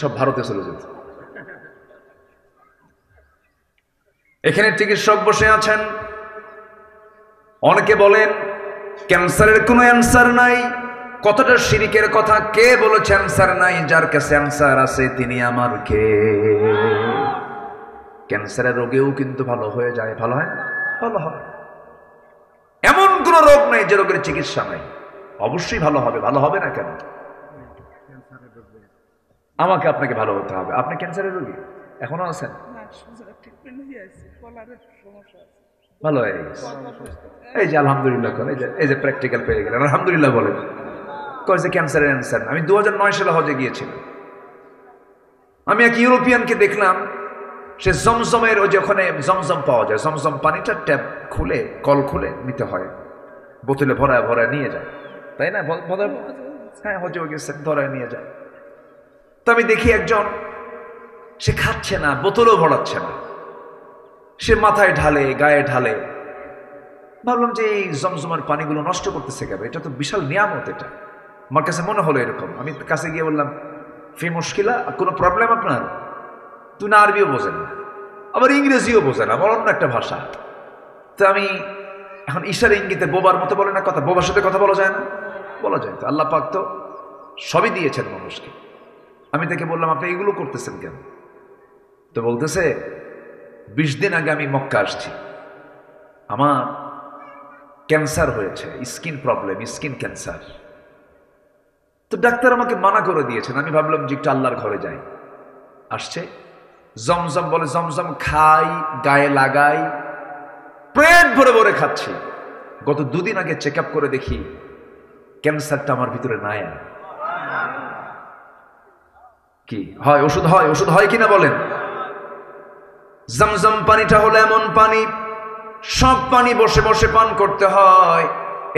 সব ভারতে চলে যেত। এখানে চিকিৎসক বসে আছেন, অনেকে বলেন ক্যান্সারের কোনো অ্যান্সার নাই। কতটা শিরিকের কথা! কে বলেছে অ্যান্সার নাই? যার কাছে অ্যান্সার আছে তিনি আমার কে। ক্যান্সারের রোগেও কিন্তু ভালো হয়ে যায়। ভালো হয় না? ভালো হয়। এমন কোন রোগ নাই যে রোগের চিকিৎসা নাই। অবশ্যই ভালো হবে। ভালো হবে না কেন? আমাকে আপনাকে ভালো হতে হবে। আপনি ক্যান্সারের রোগী এখনো আছেন? ভালো হয়ে গেছে। এই যে আলহামদুলিল্লাহ, এই যে প্র্যাকটিক্যাল পেয়ে গেলেন, আলহামদুলিল্লাহ বলেন। কয়েছে ক্যান্সারের অ্যান্সার। আমি 2009 সালে হজে গিয়েছিলাম। আমি এক ইউরোপিয়ানকে দেখলাম, সে জমজমের ওই যে ওখানে জমজম পাওয়া যায়, জমজম পানিটা ট্যাপ খুলে কল খুলে নিতে হয়, বোতলে ভরায় ভরায় নিয়ে যায়, তাই না? হ্যাঁ, হজে গেছে, ধরায় নিয়ে যায়। তো আমি দেখি একজন, সে খাচ্ছে না, বোতলও ভরাচ্ছে না, সে মাথায় ঢালে, গায়ে ঢালে। ভাবলাম যে এই জমজমার পানিগুলো নষ্ট করতেছে কেন? এটা তো বিশাল নিয়ামত। এটা আমার কাছে মনে হলো এরকম। আমি কাছে গিয়ে বললাম, ফি মুশকিলা, কোনো প্রবলেম আপনার? তুই না আরবিও বোঝেন না, আবার ইংরেজিও বোঝে না, আমার অন্য একটা ভাষা। তো আমি এখন ইশারা ইঙ্গিতে বোবার মতো বলে না কথা, বোবার সাথে কথা বলা যায় না? বলা যায় তো। আল্লাহ পাক তো সবই দিয়েছেন মানুষকে। আমি তাকে বললাম, আপনি এগুলো করতেছেন কেন? তো বলতেছে, 20 দিন আগে আমি মক্কা আসছি, আমার ক্যান্সার হয়েছে, স্কিন প্রবলেম, স্কিন ক্যান্সার। তো ডাক্তার আমাকে মানা করে দিয়েছেন। আমি ভাবলাম যে একটু আল্লাহর ঘরে যাই। আসছে জমজম, বলে জমজম খাই, গায়ে লাগাই, পেট ভরে ভরে খাচ্ছি। গত 2 দিন আগে চেক আপ করে দেখি ক্যান্সারটা আমার ভিতরে নাই। কি হয়? ওষুধ হয়? ওষুধ হয় কিনা বলেন? জমজম পানিটা হলো এমন পানি, সব পানি বসে বসে পান করতে হয়।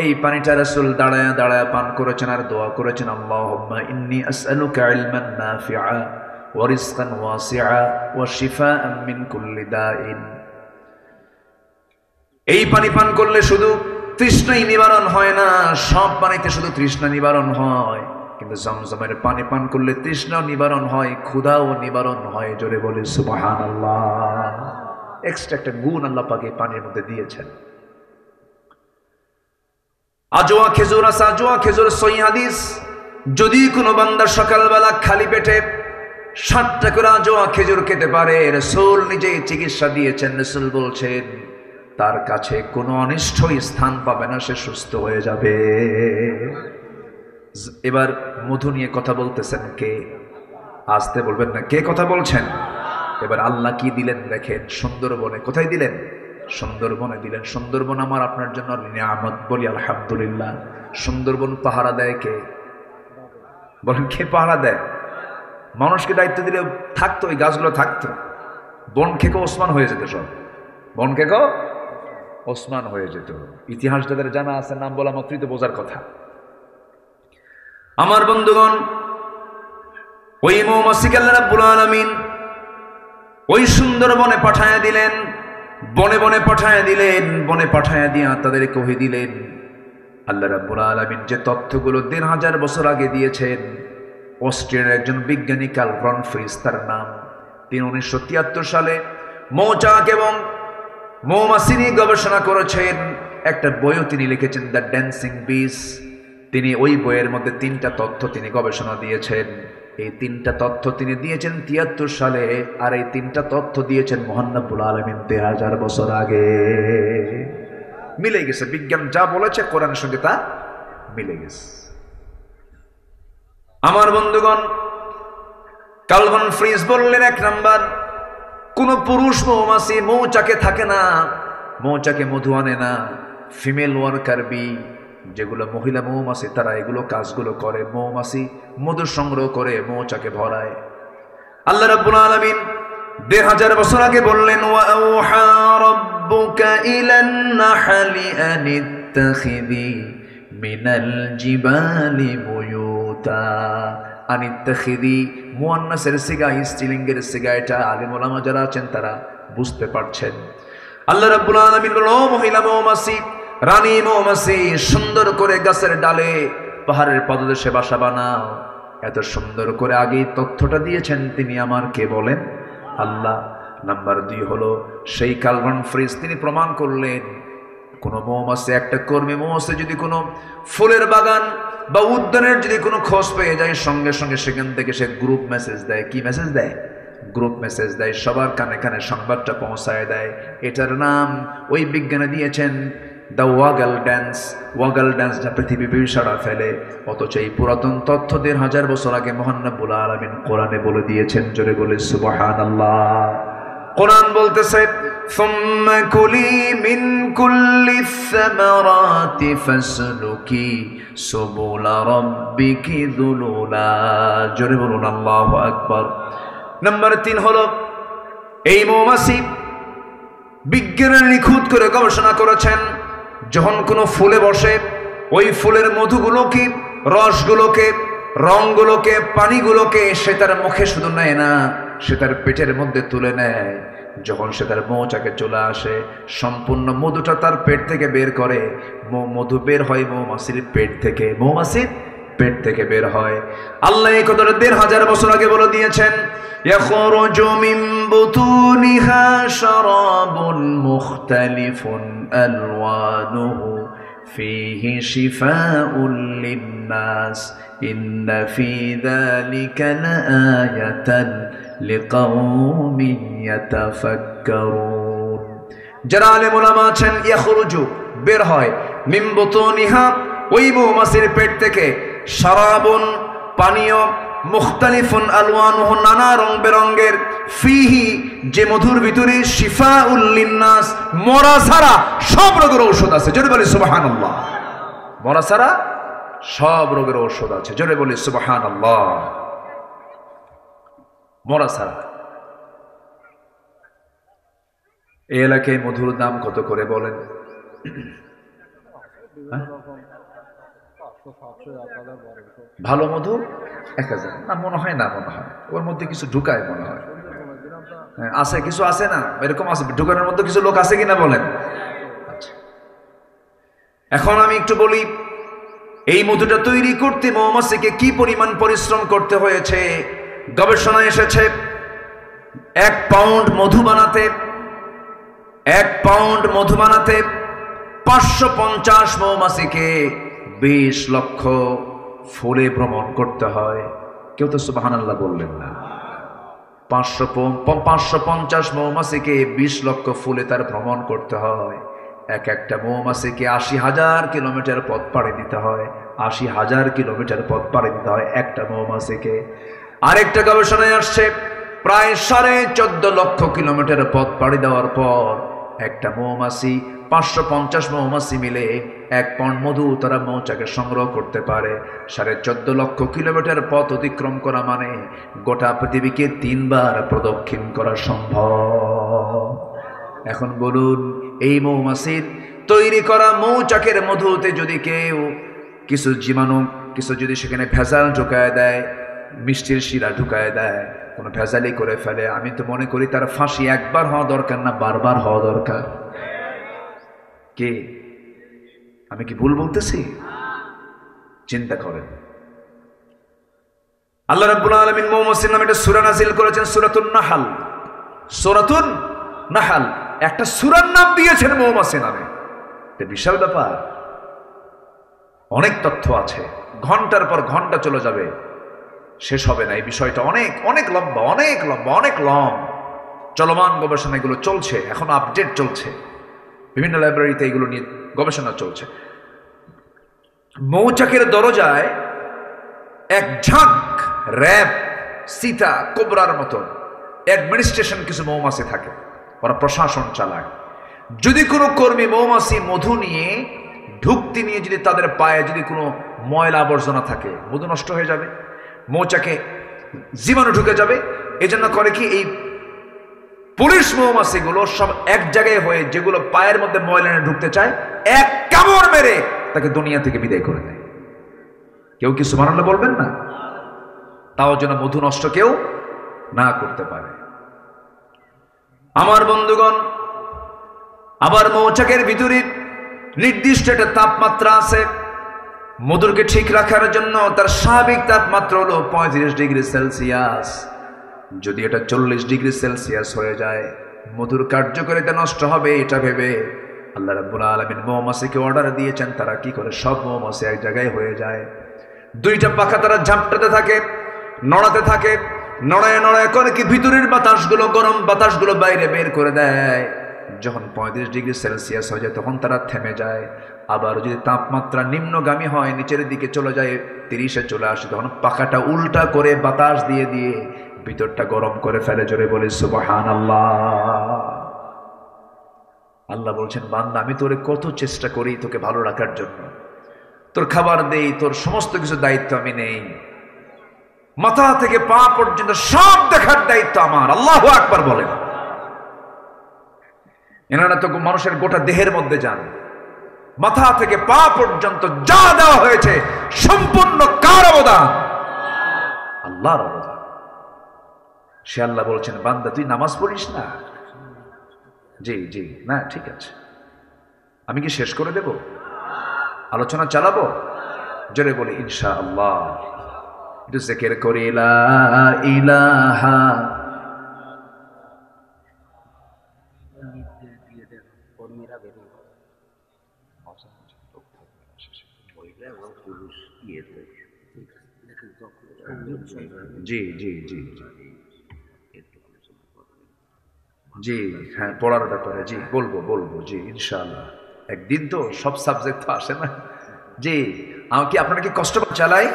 এই পানিটা রাসূল দাঁড়ায় দাঁড়ায় পান করেছেন আর দোয়া করেছেন, আল্লাহুম্মা ইন্নী আসআলুকা ইলমান নাফিআ ওয়া রিজকান ওয়াসিআ ওয়া শিফাআন মিন কুল্লি দাইন। এই পানি পান করলে শুধু তৃষ্ণাই নিবারণ হয় না, সব পানিতে শুধু তৃষ্ণা নিবারণ হয়, কিন্তু জমজমের পানি পান করলে তৃষ্ণাও নিবারণ হয়, ক্ষুধাও নিবারণ হয়। জোরে বলে সুবহানাল্লাহ। এক্সট্রা একটা গুণ আল্লাহ পাক এই পানির মধ্যে দিয়েছেন। আজওয়া খেজুর আছে, আজওয়া খেজুর সহিহ হাদিস। যদি কোনো বান্দা সকালবেলা খালি পেটে 7টা করে আজওয়া খেজুর খেতে পারে, রাসূল নিজেই চিকিৎসা দিয়েছেন। রাসূল বলছেন তার কাছে কোনো অনিষ্ট স্থান পাবে না, সে সুস্থ হয়ে যাবে। এবার মধু নিয়ে কথা বলতেছেন কে? আসতে বলবেন না, কে কথা বলছেন? এবার আল্লাহ কি দিলেন দেখেন। সুন্দরবনে কোথায় দিলেন? সুন্দরবনে দিলেন। সুন্দরবন আমার আপনার জন্য নিয়ামত, বলি আলহামদুলিল্লাহ। সুন্দরবন পাহারা দেয় কে? বলেন কে পাহারা দেয়? মানুষকে দায়িত্ব দিলে থাকতো, ওই গাছগুলো থাকতো। বন খেকো ওসমান হয়ে যেত, সব বন খেকো ওসমান হয়ে যেত। ইতিহাস যাদের জানা আছে, নাম বলা মাত্রই তো বোঝার কথা। আমার বন্ধুগণ, ওই মৌমাছিকে আল্লাহ রাব্বুল আলামিন ওই সুন্দরবনে পাঠায়া দিলেন, বনে বনে পাঠায়া দিলেন। বনে পাঠায়া দিয়া তাদের কহে দিলেন আল্লাহ রাব্বুল আলামিন যে তথ্যগুলো ১৫০০ বছর আগে দিয়েছেন। অস্ট্রিয়ার একজন বিজ্ঞানী কার্ল ভন ফ্রিজ তার নাম। তিনি ১৯৭৩ সালে মৌচাক এবং মৌমাছি নিয়ে গবেষণা করেছেন। একটা বইও তিনি লিখেছেন, দ্য ড্যান্সিং বিস। তিনি ওই বইয়ের মধ্যে ৩টা তথ্য তিনি গবেষণা দিয়েছেন। এই ৩টা তথ্য তিনি দিয়েছেন ৭৩ সালে, আর এই 3টা তথ্য দিয়েছেন মহান রব্বুল আলামিন ১৩০০০ বছর আগে। মিলে গেছে, বিজ্ঞান যা বলেছে কোরআনের সঙ্গে তা মিলে গেছে। আমার বন্ধুগণ, কার্ল ভন ফ্রিজ বললেন, ১ নাম্বার, কোন পুরুষ মৌমাছি মৌচাকে থাকে না, মৌচাকে মধু আনে না। ফিমেল ওয়ার্কার বি, যেগুলো মহিলা মৌমাছি, তারা এগুলো কাজগুলো করে। মৌমাছি মধু সংগ্রহ করে মৌচাকে ভরায়। আল্লাহ রাব্বুল আলামিন ১৫০০ বছর আগে বললেন, ওয়া আওহা রাব্বুকা ইলান নাহলি আন ইত্তাখিযি মিনাল জিবালি বুয়ুতা। আন ইত্তাখিযি মুয়ান্নাসের সিগা, স্ত্রীলিঙ্গের সিগা। এটা আলিম ওলামা যারা আছেন তারা বুঝতে পারছেন। আল্লাহ রাব্বুল আলামিন বলল, ও মহিলা মৌমাছি, রানী মৌমাছি, সুন্দর করে গাছের ডালে পাহাড়ের পদদেশে বাসা বানাও। এত সুন্দর করে আগেই তথ্যটা দিয়েছেন তিনি আমার, কে বলেন? আল্লাহ। নাম্বার 2 হলো সেই কার্ল ভন ফ্রিজ তিনি প্রমাণ করলেন, কোন মৌমাছি, একটা কর্মী মৌমাছি যদি কোনো ফুলের বাগান বা উদ্যানের যদি কোনো খোঁজ পেয়ে যায়, সঙ্গে সঙ্গে সেখান থেকে সে গ্রুপ মেসেজ দেয়। কি মেসেজ দেয়? গ্রুপ মেসেজ দেয়, সবার কানে কানে সংবাদটা পৌঁছায় দেয়। এটার নাম ওই বিজ্ঞানে দিয়েছেন the wagon dance. Wagon dance যা পৃথিবী সাড়া ফেলে। অথচ এই পুরাতন তথ্য ১৫০০ বছর আগে মহান রব্বুল আলামিন কোরআনে বলে দিয়েছেন। জোরে বলে সুবহানাল্লাহ। কোরআন বলতেছে, সুম্মা কুলি মিন কুল্লিস সামারাতি ফাসলুকি সুবুলা রাব্বিকি যুলুলা। জোরে বলুন আল্লাহু আকবার। নাম্বার 3 হলো, এই মৌমাছি বিজ্ঞানের নিখুঁত করে গবেষণা করেছেন, যখন কোনো ফুলে বসে ওই ফুলের মধুগুলোকে, রসগুলোকে, রঙগুলোকে, পানিগুলোকে সে তার মুখে শুধু নেয় না, সে তার পেটের মধ্যে তুলে নেয়। যখন সে তার মৌচাকে চলে আসে, সম্পূর্ণ মধুটা তার পেট থেকে বের করে। মধু বের হয় মৌমাছির পেট থেকে, মৌমাছির পেট থেকে বের হয়। আল্লাহ এই কথাটা ১৫০০ বছর আগে বলে দিয়েছেন, ইয়াখরুজু মিন বুতুনিহা শারাবুন মুখতালিফুন আলওয়ানুহু ফীহি শিফাউন লিন্নাস ইন্না ফী যালিকা লাআয়াতান লিকাওমিন ইয়াতাফাক্কারুন। যারা আলেম ওলামা আছেন, ইয়াখরুজু বের হয়, মিন বুতুনিহা ওই মৌমাছির পেট থেকে, শারাবুন পানীয়, মুখতালিফুন আলওয়ানুহু নানা রং বেরঙ্গের, ফিহি যে মধুর ভিতরে, শিফাউল লিন্নাস মরা ছাড়া সব রোগের ঔষধ আছে। জোরে বলি সুবহানাল্লাহ। মরা ছাড়া সব রোগের ঔষধ আছে। জোরে বলি সুবহানাল্লাহ। মরা ছাড়া। এই এলাকায় মধুর দাম কত করে বলেন? ভালো মধু ১০০০ না, মনে হয় না, মনে হয় ওর মধ্যে কিছু ঢুকায়, মনে হয় আছে, কিছু আছে না, এরকম আছে, ঢুকানোর মধ্যে কিছু লোক আছে কিনা বলেন। এখন আমি একটু বলি, এই মধুটা তৈরি করতে মৌমাছিকে কি পরিমাণ পরিশ্রম করতে হয়েছে। গবেষণায় এসেছে ১ পাউন্ড মধু বানাতে, ১ পাউন্ড মধু বানাতে ৫৫০ মৌমাছিকে ২০ লক্ষ ফুলে ভ্রমণ করতে হয়। কেউ তো সুবহানাল্লাহ বললেন না। ৫৫০ মৌমাছিকে ২০ লক্ষ ফুলে তার ভ্রমণ করতে হয়। একটা মৌমাছিকে ৮০,০০০ কিলোমিটার পথ পাড়ি দিতে হয়। ৮০,০০০ কিলোমিটার পথ পাড়ি দিতে হয় একটা মৌমাছিকে। আরেকটা গবেষণায় আসছে, প্রায় ১৪.৫ লক্ষ কিলোমিটার পথ পাড়ি দেওয়ার পর একটা মৌমাছি 550 মৌমাছি মিলে 1 পণ মধু তারা মৌচাকে সংগ্রহ করতে পারে। 14.5 লক্ষ কিলোমিটার পথ অতিক্রম করা মানে গোটা পৃথিবীকে 3 বার প্রদক্ষিণ করা সম্ভব। এখন বলুন, এই মৌমাছির তৈরি করা মৌচাকের মধুতে যদি কেউ কিছু জীবাণু, কিছু যদি সেখানে ভেজাল ঢুকায় দেয়, মিষ্টির শিরা ঢুকায় দেয়, কোনো ভেজালি করে ফেলে, আমি তো মনে করি তার ফাঁসি একবার হওয়া দরকার না, বারবার হওয়া দরকার। কে, আমি কি ভুল বলতেছি? চিন্তা করেন। আল্লাহ রাব্বুল আলামিন মৌমাছির নামে একটা সূরা নাযিল করেছেন, সূরাতুন নাহল। সূরাতুন নাহল, একটা সূরার নাম দিয়েছেন মৌমাছি নামে। এটা বিশাল ব্যাপার, অনেক তথ্য আছে, ঘন্টার পর ঘন্টা চলে যাবে, শেষ হবে না। এই বিষয়টা অনেক অনেক লম্বা, অনেক লম্বা, অনেক লং। চলমান গবেষণা এগুলো চলছে, এখন আপডেট চলছে, বিভিন্ন লাইব্রেরিতে এগুলো নিয়ে গবেষণা চলছে। মৌচাকের দরজায় এক ঝাঁক র‍্যাব, সীতা, কোবরার মতো অ্যাডমিনিস্ট্রেশন কিছু মৌমাছি থাকে, ওরা প্রশাসন চালায়। যদি কোনো কর্মী মৌমাছি মধু নিয়ে, ঢুকতি নিয়ে যদি তাদের পায়ে যদি কোনো ময়লা আবর্জনা থাকে, মধু নষ্ট হয়ে যাবে, মৌচাকে জীবাণু ঢুকে যাবে। এই জন্য করে কি, এই পুলিশ মৌমাছিগুলো সব এক জায়গায় হয়ে যেগুলো পায়ের মধ্যে ময়লা ঢুকতে চায়, এক কামড় মেরে তাকে দুনিয়া থেকে বিদায় করে দেয়। কেউ কি সুবহানাল্লাহ বলবেন না? তাও যেন মধু নষ্ট কেউ না করতে পারে। আমার বন্ধুগণ, আবার মৌচাকের ভিতরে নির্দিষ্ট একটা তাপমাত্রা আছে। মধুরকে ঠিক রাখার জন্য তার স্বাভাবিক তাপমাত্রা হলো 35 ডিগ্রি সেলসিয়াস। যদি এটা 40 ডিগ্রি সেলসিয়াস হয়ে যায়, মধুর কার্যকারিতা নষ্ট হবে। এটা ভেবে আল্লাহ রাব্বুল আলামিন মৌমাছিকে অর্ডার দিয়েছেন, তারা কি করে, সব মৌমাছি এক জায়গায় হয়ে যায়। 2টা পাখা তারা ঝাপটাতে থাকে, নড়াতে থাকে, নড়ায় নড়ায় করে কি ভিতরের বাতাসগুলো, গরম বাতাসগুলো বাইরে বের করে দেয়। যখন 35 ডিগ্রি সেলসিয়াস হয়ে যায় তখন তারা থেমে যায়। আবার যদি তাপমাত্রা নিম্নগামী হয়, নিচের দিকে চলে যায়, 30-এ চলে আসে, তখন পাখাটা উল্টা করে বাতাস দিয়ে দিয়ে ভিতরটা গরম করে ফেলে। জোরে বলে সুবহানাল্লাহ। আল্লাহ বলছেন, বান্দা আমি তোরে কত চেষ্টা করি তোকে ভালো রাখার জন্য, তোর খাবার দেই, তোর সমস্ত কিছু দায়িত্ব আমি নেই, মাথা থেকে পা পর্যন্ত সব দেখার দায়িত্ব আমার। আল্লাহু আকবার বলেন। এনারা তো মানুষের গোটা দেহের মধ্যে যান, মাথা থেকে পা পর্যন্ত যা দেওয়া হয়েছে সম্পূর্ণ কার অবদান? আল্লাহর অবদান। সে আল্লাহ বলছেন, বান্দা তুই নামাজ পড়িস না? জি জি, না ঠিক আছে, আমি কি শেষ করে দেব? আলোচনা চালাবো? জোরে বলি ইনশাআল্লাহ। একটু জিকির করি লা ইলাহা। জি জি জি জি, হ্যাঁ, পড়ার ব্যাপারে জি বলবো বলবো, জি ইনশাআল্লাহ। একদিন তো সব সাবজেক্ট তো আসে না। জি, কি আপনারা কি কষ্ট চালাই?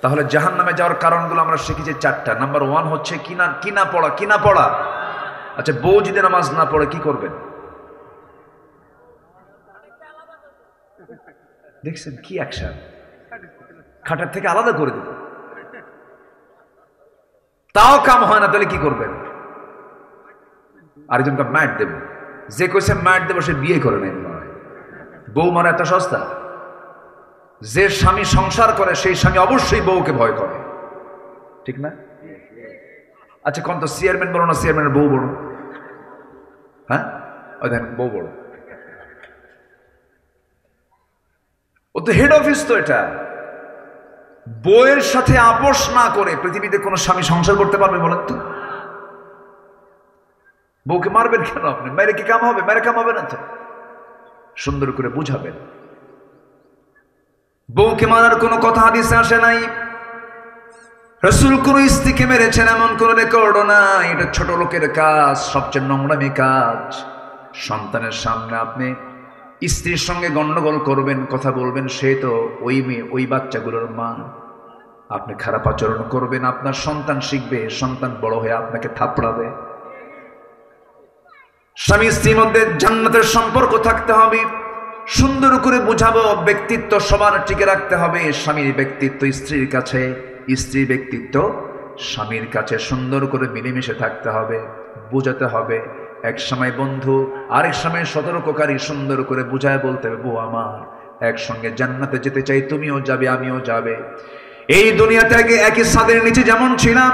তাহলে জাহান্নামে যাওয়ার কারণগুলো আমরা শিখেছি 4টা। নাম্বার 1 হচ্ছে কিনা পড়া। আচ্ছা, বউ যদি নামাজ না পড়ে কি করবেন? দেখছেন কি অ্যাকশন, খাটের থেকে আলাদা করে দেব, তাও কাম হয় না, তাহলে কি করবেন? আরেকজনকে ম্যাট দেব। যে কইছে ম্যাট দেব সে বিয়ে করে নেই। বউ মারা এত সস্তা? যে স্বামী সংসার করে সেই স্বামী অবশ্যই বউকে ভয় করে, ঠিক না? আচ্ছা কোন তো চেয়ারম্যান বড় না চেয়ারম্যানের বউ বড়? হ্যাঁ, ওই দেখেন বউ বড়, ও তো হেড অফিস। তো এটা বউয়ের সাথে আপোষ না করে পৃথিবীতে কোন স্বামী সংসার করতে পারবে বলেন তো? বউকে মারবেন কেন আপনি? মেরে কি কাম হবে? মেরে কাম হবে না তো। সুন্দর করে বুঝাবেন। বউকে মারার কোনো কথা হাদিসে আসে নাই। রাসূল কোন স্ত্রীকে মেরেছেন এমন কোন রেকর্ডও নাই। এটা ছোট লোকের কাজ, সবচেয়ে নোংরামি কাজ। সন্তানের সামনে আপনি স্ত্রীর সঙ্গে গন্ডগোল করবেন, কথা বলবেন, সে তো ওই মেয়ে, ওই বাচ্চাগুলোর মা। আপনি খারাপ আচরণ করবেন, আপনার সন্তান শিখবে, সন্তান বড় হয়ে আপনাকে থাপড়াবে। স্বামী স্ত্রীর মধ্যে জান্নাতের সম্পর্ক থাকতে হবে, সুন্দর করে বুঝাবো, ব্যক্তিত্ব সবার টিকে রাখতে হবে। স্বামীর ব্যক্তিত্ব স্ত্রীর কাছে, স্ত্রীর ব্যক্তিত্ব স্বামীর কাছে সুন্দর করে মিলেমিশে থাকতে হবে, বোঝাতে হবে। এক সময় বন্ধু, আরেক সময় সতর্ককারী, সুন্দর করে বুঝায় বলতে হবে, বউ আমার, একসঙ্গে জান্নাতে যেতে চাই, তুমিও যাবে আমিও যাবে। এই দুনিয়াতে আগে একই ছাদের নিচে যেমন ছিলাম,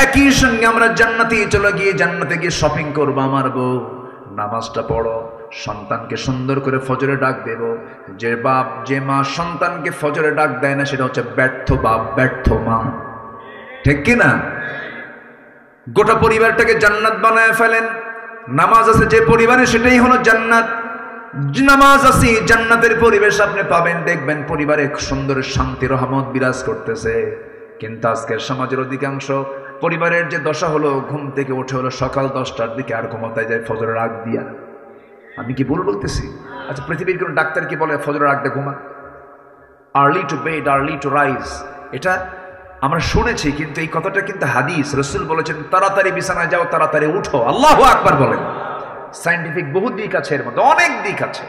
একই সঙ্গে আমরা জান্নাতে চলে গিয়ে জান্নাতে গিয়ে শপিং করবো। আমার বউ, নামাজটা পড়ো, সন্তানকে সুন্দর করে ফজরে ডাক দেব। যে বাপ যে মা সন্তানকে ফজরে ডাক দেয় না, সেটা হচ্ছে ব্যর্থ বাপ ব্যর্থ মা, ঠিক কিনা? গোটা পরিবারটাকে জান্নাত বানায় ফেলেন। নামাজ আছে যে পরিবারে, সেটাই হলো জান্নাত। নামাজ আছে, জান্নাতের পরিবেশ আপনি পাবেন, দেখবেন পরিবারে সুন্দর শান্তি রহমত বিরাজ করতেছে। কিন্তু আজকের সমাজের অধিকাংশ পরিবারের যে দশা হলো, ঘুম থেকে উঠে হলো সকাল 10টার দিকে, আর ঘুমাতে যায় ফজরের আগ দিয়া। আমি কি ভুল বলতেছি? আচ্ছা, পৃথিবীর কোন ডাক্তার কি বলে ফজরের আগ দিয়ে ঘুমা? Early to bed early to rise, এটা আমরা শুনেছি, কিন্তু এই কথাটা কিন্তু হাদিস। রাসূল বলেছেন তাড়াতাড়ি বিছানায় যাও, তাড়াতাড়ি উঠো। আল্লাহু আকবার বলেন। সায়েন্টিফিক বহু দিক আছে এর মধ্যে, অনেক দিক আছে,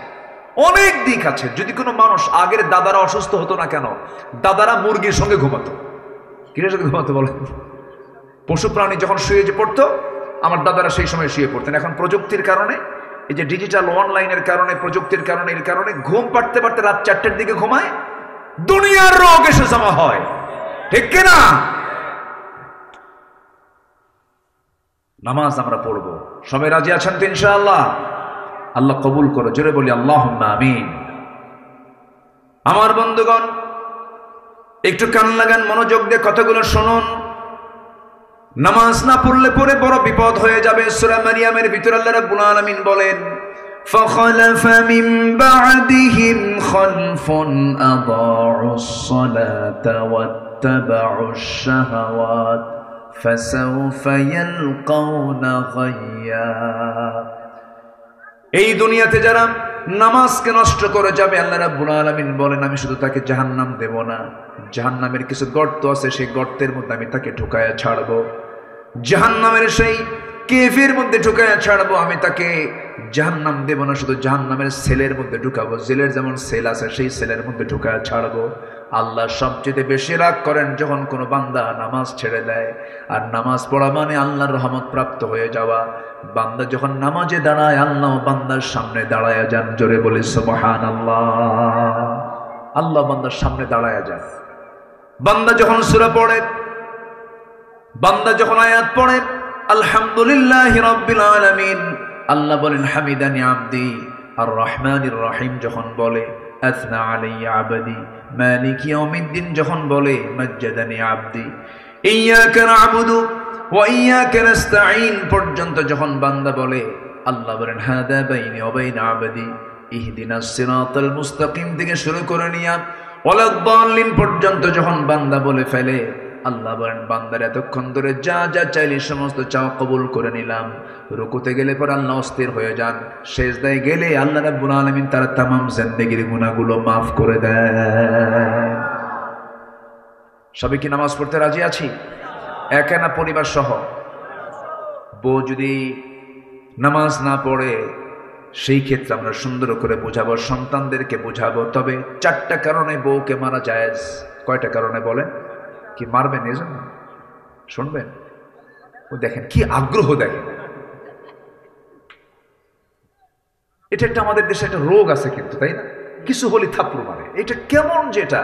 অনেক দিক আছে। যদি কোনো মানুষ, আগের দাদারা অসুস্থ হতো না কেন? দাদারা মুরগির সঙ্গে ঘুমাতো। কিসের সঙ্গে ঘুমাতো বলেন? পশু প্রাণী যখন শুয়ে যে পড়তো, আমার দাদারা সেই সময় শুয়ে পড়তেন। এখন প্রযুক্তির কারণে, এই যে ডিজিটাল অনলাইনের কারণে, প্রযুক্তির কারণে, এর কারণে ঘুম পাড়তে পারতে রাত 4টের দিকে ঘুমায়, দুনিয়ার রোগ এসে জমা হয়, ঠিক কিনা? নামাজ আমরা পড়বো, সবাই রাজি আছেন তো ইনশাআল্লাহ? আল্লাহ কবুল করো, জোরে বলি আল্লাহুম্মা আমিন। আমার বন্ধুগণ, একটু কান লাগান, মনোযোগ দিয়ে কথাগুলো শুনুন। নামাজ না পড়লে পরে বড় বিপদ হয়ে যাবে। সূরা মারিয়ামের ভিতরে আল্লাহ রাব্বুল আলামিন বলেন, فَخَلَفَ مِن بَعْدِهِمْ خَلْفٌ أَضَاعُوا الصَّلَاةَ وَاتَّبَعُوا الشَّهَوَاتِ فَسَوْفَ يَلْقَوْنَ غَيًّا। এই দুনিয়াতে যারা নামাজকে নষ্ট করে যাবে, আল্লাহ রাব্বুল আলামিন বলেন, আমি শুধু তাকে জাহান্নাম দেব না, জাহান্নামের কিছু গর্ত আছে, সেই গর্তের মধ্যে আমি তাকে ঢুকায়া ছাড়বো। জাহান্নামের সেই কেফের মধ্যে ঢুকায়া ছাড়বো। আমি তাকে জাহান্নাম দেব না, শুধু জাহান্নামের সেলের মধ্যে ঢুকাবো। জেলের যেমন সেল আছে, সেই সেলের মধ্যে ঢুকায়া ছাড়বো। আল্লাহ সবচেয়ে বেশি রাগ করেন যখন কোনো বান্দা নামাজ ছেড়ে দেয়। আর নামাজ পড়া মানে আল্লাহর রহমত প্রাপ্ত হয়ে যাওয়া। বান্দা যখন নামাজে দাঁড়ায়, আল্লাহ বান্দার সামনে দাঁড়ায় যান, জোরে বলি সুবহানাল্লাহ। আল্লাহ বান্দার সামনে দাঁড়ায় যান। বান্দা যখন সূরা পড়ে, বান্দা যখন আয়াত পড়ে, আলহামদুলিল্লাহি রাব্বিল আলামিন, আল্লাহ বলেন হামিদানি আবদি। আর রহমানির রহিম যখন বলে, আথনা আলাইয়া আবদি। মালিকি ইয়াউমিদ্দিন যখন বলে, মাজ্জাদানি আবদি। ইয়্যাকা না'বুদু ওয়া ইয়্যাকা নাস্তাঈন পর্যন্ত যখন বান্দা বলে, আল্লাহ বলেন হাদা বাইনি ওয়া বাইনা আবদি ইহদিনাস সিরাতাল মুস্তাকিম থেকে শুরু করে নিয়া ওয়ালাদ-দাল্লিন পর্যন্ত যখন বান্দা বলে ফেলে, আল্লাহ বলেন বান্দার এতক্ষণ ধরে যা যা চাইলে সমস্ত চাও কবুল করে নিলাম। রুকুতে গেলে পর আল্লাহ অস্থির হয়ে যান, সেজদায় গেলে আল্লাহ রাব্বুল আলামিন তার তামাম জিন্দেগির গুনাহগুলো মাফ করে দেন। সবাই কি নামাজ পড়তে রাজি আছি? একা না পরিবার সহ? বউ যদি নামাজ না পড়ে, সেই ক্ষেত্রে আমরা সুন্দর করে বোঝাবো, সন্তানদেরকে বোঝাবো। তবে 4টা কারণে বউকে মারা জায়েজ। কয়টা কারণে বলেন? কি মারবেন এজন্য? শুনবেন? ও দেখেন কি আগ্রহ, দেখেন। এটা একটা আমাদের দেশে একটা রোগ আছে কিন্তু, তাই না? কিছু হলে থাপ্পড় মারে। এটা কেমন, যেটা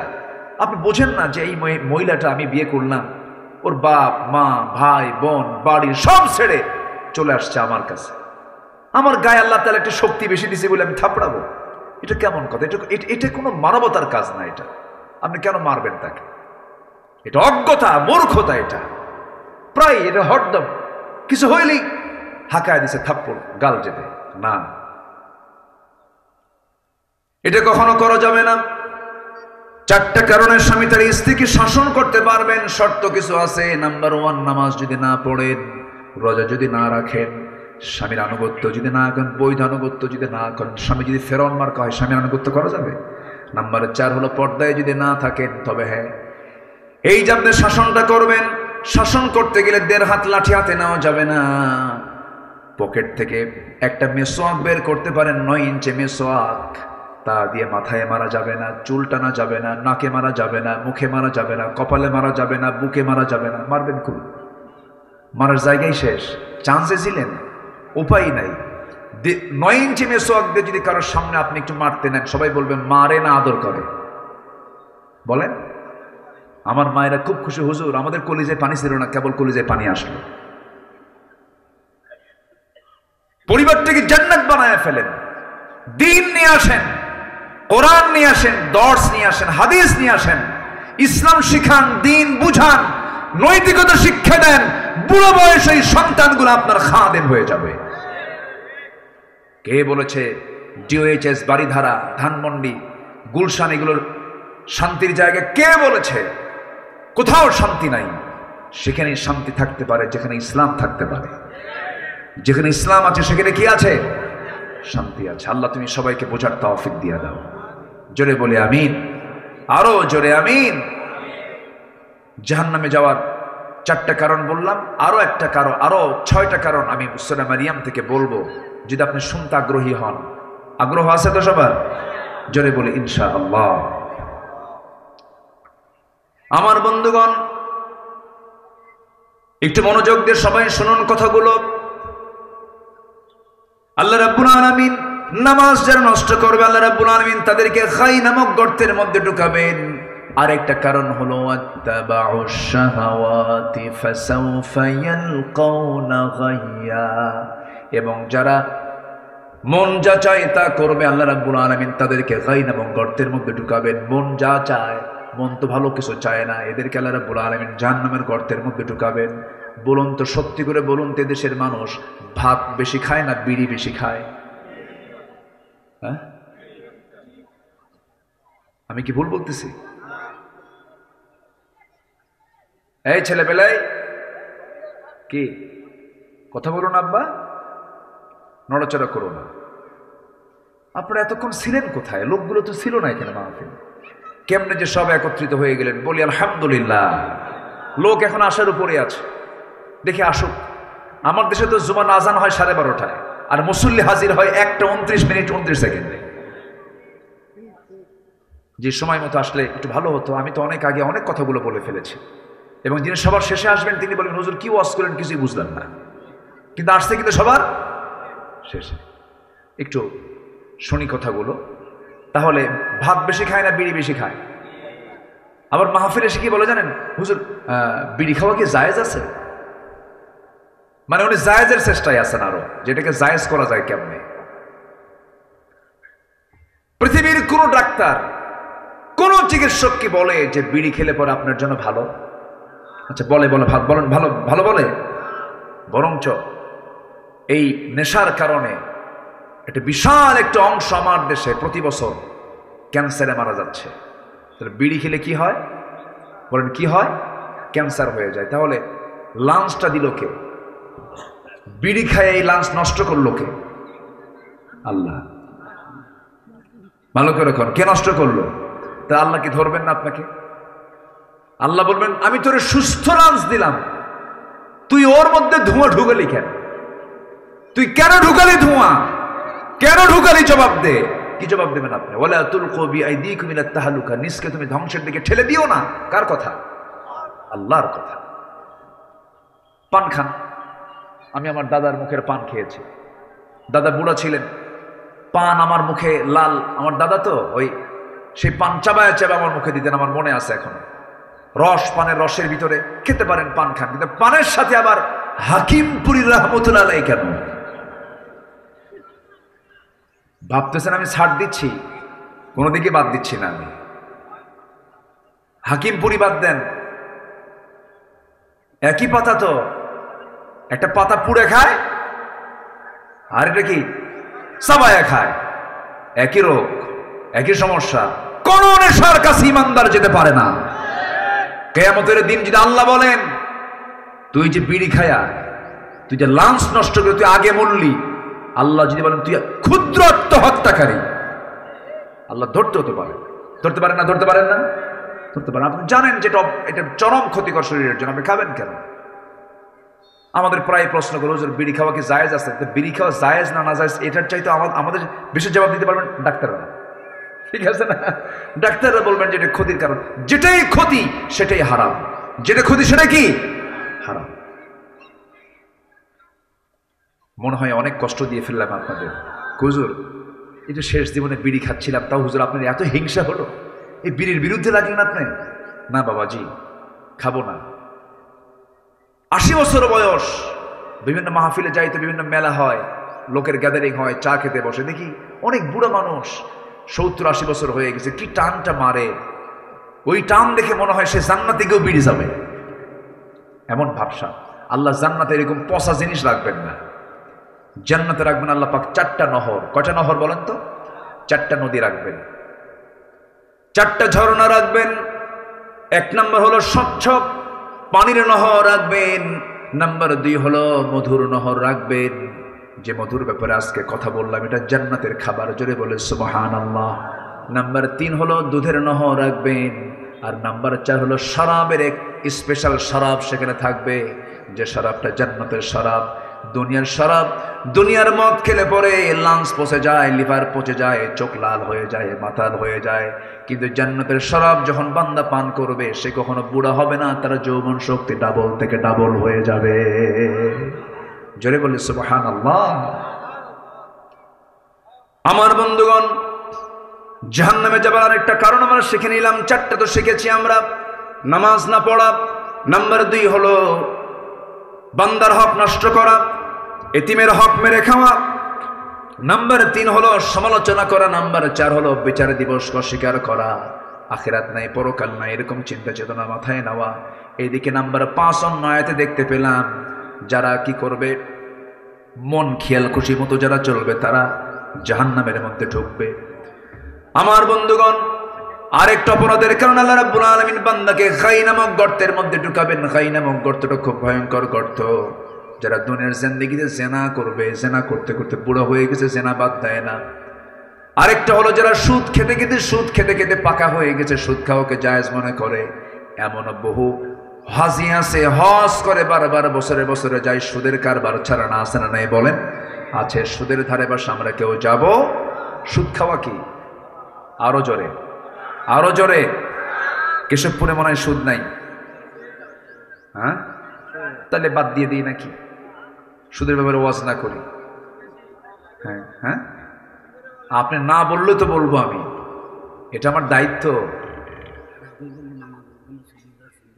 আপনি বোঝেন না যে এই মহিলাটা আমি বিয়ে করলাম, ওর বাপ মা ভাই বোন বাড়ি সব ছেড়ে চলে আসছে আমার কাছে, আমার গায়ে আল্লাহ তাআলা একটা শক্তি বেশি দিয়েছে বলে আমি থাপড়াবো। এটা কেমন কথা? এটা কোনো মানবতার কাজ না। এটা আপনি কেন মারবেন তাকে? এটা অজ্ঞতা, মূর্খতা। এটা প্রায় এটা হরদম কিছু হইলেই হাঁকায় দিছে থাপ্পড়, গাল যেতে না। এটা কখনো করা যাবে না। 4টা কারণে স্বামী তার স্ত্রীকে শাসন করতে পারবেন। শর্ত কিছু আছে। নাম্বার 1, নামাজ যদি না পড়েন, রোজা যদি না রাখেন, স্বামীর আনুগত্য যদি না করেন, বৈধ আনুগত্য যদি না করেন, স্বামী যদি ফেরাউন মার্কা হয়, স্বামীর আনুগত্য করা যাবে? নাম্বার 4 হলো পর্দায় যদি না থাকেন, তবে হ্যাঁ, এই যে আপনি শাসনটা করবেন, শাসন করতে গেলে 1.5 হাত লাঠি হাতে নেওয়া যাবে না। পকেট থেকে একটা মেসোয়াক বের করতে পারেন, 9 ইঞ্চি মেসোয়াক, তা দিয়ে মাথায় মারা যাবে না, চুল টানা যাবে না, নাকে মারা যাবে না, মুখে মারা যাবে না, কপালে মারা যাবে না, বুকে মারা যাবে না। মারবেন খুব, মারার জায়গায় শেষ, চান্সে ছিলেন, উপায় নাই। 9 ইঞ্চি মেসোয়াক দিয়ে যদি কারোর সামনে আপনি একটু মারতে নেন, সবাই বলবেন মারে না আদর করে? বলেন। আমার মায়েরা খুব খুশি, হুজুর আমাদের কলিজায় পানি ছিল না, কেবল কলিজায় পানি আসলো। পরিবারটাকে জান্নাত বানায় ফেলেন, দিন নিয়ে আসেন, কোরআন নিয়ে আসেন, দর্স নিয়ে আসেন, হাদিস নিয়ে আসেন, ইসলাম শিখান, দিন বুঝান, নৈতিকতা শিক্ষা দেন। বুড়ো বয়সে এই সন্তানগুলো আপনার খাদেম হয়ে যাবে। কে বলেছে ডিওএইচএস, বাড়িধারা, ধানমন্ডি, গুলশান এগুলোর শান্তির জায়গা? কে বলেছে? কোথাও শান্তি নাই। সেখানে শান্তি থাকতে পারে যেখানে ইসলাম থাকতে পারে। যেখানে ইসলাম আছে সেখানে কি আছে? শান্তি আছে। আল্লাহ তুমি সবাইকে বোঝার তৌফিক দিয়ে দাও। জোরে বলে আমিন, আরো জোরে আমিন। জাহান্নামে যাওয়ার 4টা কারণ বললাম, আরো একটা কারণ, আরো 6টা কারণ আমি সূরা মারিয়াম থেকে বলবো, যদি আপনি শুনতে আগ্রহী হন। আগ্রহ আছে তো সবার? জোরে বলে ইনশাআল্লাহ। আমার বন্ধুগণ, একটু মনোযোগ দিয়ে সবাই শুনুন কথাগুলো। আল্লাহ রাব্বুল আলামিন নামাজ যারা নষ্ট করবে, আল্লাহ রাব্বুল আলামিন তাদেরকে খাই নামক গর্তের মধ্যে ঢুকাবেন। আরেকটা কারণ হলো আত্তাবাউশ শাহাওয়াতি ফাসাউফা ইয়ালকাউনা গাইয়া, এবং যারা মন যা চায় তা করবে, আল্লাহ রাব্বুল আলামিন তাদেরকে গাই নামক গর্তের মধ্যে ঢুকাবেন। মন যা চায়, মন তো ভালো কিছু চায় না, এদেরকে আল্লাহ রাব্বুল আলামিন জাহান্নামের গর্তের মধ্যে ঢুকাবেন। বলুন তো, সত্যি করে বলুন তো, দেশের মানুষ ভাত বেশি খায় না বিড়ি বেশি খায়? হ্যাঁ, আমি কি ভুল বলতেছি? এই ছেলেবেলায় কি কথা বলুন আব্বা, নড়াচড়া করো না। আপনারা এতক্ষণ ছিলেন কোথায়? লোকগুলো তো ছিল না এখানে মাহফিল। কেমনে যে সব একত্রিত হয়ে গেলেন, বলি আলহামদুলিল্লাহ। লোক এখন আসার উপরে আছে, দেখে আসুক। আমার দেশে তো জুমার আজান হয় 12:30টায়, আর মুসল্লি হাজির হয় 1:29:29। যে সময় মতো আসলে একটু ভালো হতো। আমি তো অনেক আগে অনেক কথাগুলো বলে ফেলেছি, এবং যিনি সবার শেষে আসবেন তিনি বলবেন হুজুর কি ওয়াজ করেন কিছুই বুঝলাম না, কিন্তু আসছে কিন্তু সবার শেষে। একটু শুনি কথাগুলো। তাহলে ভাত বেশি খায় না বিড়ি বেশি খায়? আবার মাহফিল এসে কি বলে জানেন? হুজুর বিড়ি খাওয়া কি জায়েজ আছে? মানে উনি জায়েজের চেষ্টায় আছেন আরো, যেটাকে জায়েজ করা যায় কেমনে। পৃথিবীর কোন ডাক্তার, কোন চিকিৎসক কি বলে যে বিড়ি খেলে পরে আপনার জন্য ভালো? আচ্ছা বলে, বলে বলেন ভালো ভালো বলে? বরঞ্চ এই নেশার কারণে একটা বিশাল একটা অংশ আমার দেশে প্রতি বছর ক্যান্সারে মারা যাচ্ছে। তাহলে বিড়ি খেলে কি হয় বলেন? কি হয়? ক্যান্সার হয়ে যায়। তাহলে লাঞ্চটা দিল কে? বিড়ি খায় এই লাঞ্চ নষ্ট করলো কে? আল্লাহ। ভালো করে কর, কে নষ্ট করলো? তা আল্লাহ কি ধরবেন না আপনাকে? আল্লাহ বলবেন আমি তোরে সুস্থ লাঞ্চ দিলাম, তুই ওর মধ্যে ধোঁয়া ঢুকালি কেন? তুই কেন ঢুকালি ধোঁয়া? কেন ঢুকালি? জবাব দে। কি জবাব দেবেন আপনি? ওয়ালা তুলকু বিআইদিকুম ইলাত তাহলুকা, নিজকে তুমি ধ্বংসের দিকে ঠেলে দিও না। কার কথা? আল্লাহর কথা। পান খান। আমি আমার দাদার মুখের পান খেয়েছি। দাদা বুড়া ছিলেন, পান আমার মুখে লাল। আমার দাদা তো ওই সেই পান চাবায় চাবা আমার মুখে দিতেন, আমার মনে আছে এখন। রস, পানের রসের ভিতরে খেতে পারেন, পান খান, কিন্তু পানের সাথে আবার হাকিমপুরী রহমতুল্লাহ আলাইহি কেন? ভাবতেছেন আমি ছাড় দিচ্ছি? কোনো দিকে বাদ দিচ্ছি না আমি। হাকিমপুরি বাদ দেন, একই পাতা তো। একটা পাতা পুড়ে খায়, আর এটা কি চাবায়া খায়। একই রোগ, একই সমস্যা। কোন নেশার কাছে ইমানদার যেতে পারে না। কিয়ামতের দিন যদি আল্লাহ বলেন তুই যে বিড়ি খায়া, তুই যে লাঞ্চ নষ্ট করে তুই আগে মরলি, আল্লাহ যদি বলেন তুই ক্ষুদ্র আত্মহত্যাকারী, আল্লাহ ধরতে হতে পারে। ধরতে পারেন না? ধরতে পারেন না? ধরতে পারেন। আপনি জানেন যেটা এটা চরম ক্ষতিকর শরীরের জন্য, আপনি খাবেন কেন? আমাদের প্রায় প্রশ্ন করো যে বিড়ি খাওয়া কি জায়েজ আছে? তো বিড়ি খাওয়া জায়েজ না না জায়েজ এটার চাইতে আমাদের বেশি জবাব দিতে পারবেন ডাক্তাররা, ঠিক আছে না? ডাক্তাররা বলবেন যে এটা ক্ষতির কারণ, যেটাই ক্ষতি সেটাই হারাম, যেটা ক্ষতি সেটা কি হারাম। মনে হয় অনেক কষ্ট দিয়ে ফেললাম আপনাদের। হুজুর এই যে শেষ জীবনে বিড়ি খাচ্ছিলাম, তাও হুজুর আপনার এত হিংসা হলো, এই বিড়ির বিরুদ্ধে লাগলেন আপনি? না বাবাজি, খাবো না। 80 বছর বয়স, বিভিন্ন মাহফিলে যাইতে, বিভিন্ন মেলা হয়, লোকের গ্যাদারিং হয়, চা খেতে বসে, দেখি অনেক বুড়া মানুষ 70-80 বছর হয়ে গেছে, কি টানটা মারে, ওই টান দেখে মনে হয় সে জান্নাতে গিয়েও বিড়ি যাবে, এমন ভাবসা। আল্লাহ জান্নাতে এরকম পচা জিনিস রাখবেন না, জান্নাতে রাখবেন আল্লাহ পাক 4টা নহর। কয়টা নহর বলেন তো? 4টা নদী রাখবেন, 4টা ঝর্ণা রাখবেন। 1 নম্বর হলো স্বচ্ছ পানির নহর রাখবেন, নাম্বার 2 হলো মধুর নহর রাখবেন। যে মধুর ব্যাপারে আজকে কথা বললাম এটা জান্নাতের খাবার, জোরে বলে সুবহানাল্লাহ। নাম্বার 3 হলো দুধের নহর রাখবেন, আর নাম্বার 4 হলো শরাবের এক স্পেশাল শরাব সেখানে থাকবে, যে শরাবটা জান্নাতের শরাব। দুনিয়ার শরাব, দুনিয়ার মদ খেলে পরে লাংস পচে যায়, লিভার পচে যায়, চোখ লাল হয়ে যায়, মাতাল হয়ে যায়, কিন্তু জান্নাতের শরাব যখন বান্দা পান করবে সে কখনো বুড়া হবে না, তার যৌবন শক্তি ডাবল থেকে ডাবল হয়ে যাবে। জোরে বলি সুবহানাল্লাহ। আমার বন্ধুগণ, জাহান্নামে যাবার আরেকটা কারণ আমরা শিখে নিলাম। 4টা তো শিখেছি আমরা। নামাজ না পড়া, নাম্বার 2 হলো বান্দার হক নষ্ট করা, এতিমের হক মেরে খাওয়া, নাম্বার 3 হলো সমালোচনা করা, নাম্বার 4 হলো বিচার দিবস অস্বীকার করা, আখিরাত নাই, পরকাল নাই, এরকম চিন্তা চেতনা মাথায় নেওয়া। এইদিকে নাম্বার 5 অন্য আয়াতে দেখতে পেলাম, যারা কি করবে, মন খেয়াল খুশি মতো যারা চলবে তারা জাহান্নামের মধ্যে ঢুকবে। আমার বন্ধুগণ, আরেকটা অপরাধের কারণে আল্লাহ রাব্বুল আলামিন বান্দাকে খাই নামক গর্তের মধ্যে ঢুকাবেন। খাই নামক গর্তটা খুব ভয়ঙ্কর গর্ত। যারা দুনিয়ার জিন্দেগিতে জেনা করবে, জেনা করতে করতে বুড়ো হয়ে গেছে, জেনা বাদ দেয় না। আরেকটা হলো যারা সুদ খেতে খেতে পাকা হয়ে গেছে, সুদ খাওয়াকে জায়েজ মনে করে। এমন বহু হাজি আছে, হজ করে বারবার বছরে বছরে যায়, সুদের কারবার ছাড়া না, আছে না নাই বলেন? আছে। সুদের ধারে বাসা আমরা কেউ যাব? সুদ খাওয়া কি? আরো জোরে, আরো জোরে। কেশবপুরে মনে হয় সুদ নাই, হ্যাঁ? তাহলে বাদ দিয়ে দিই নাকি? সুদের ব্যাপারে ওয়াজ না করি? হ্যাঁ হ্যাঁ, আপনি না বললে তো বলবো আমি, এটা আমার দায়িত্ব।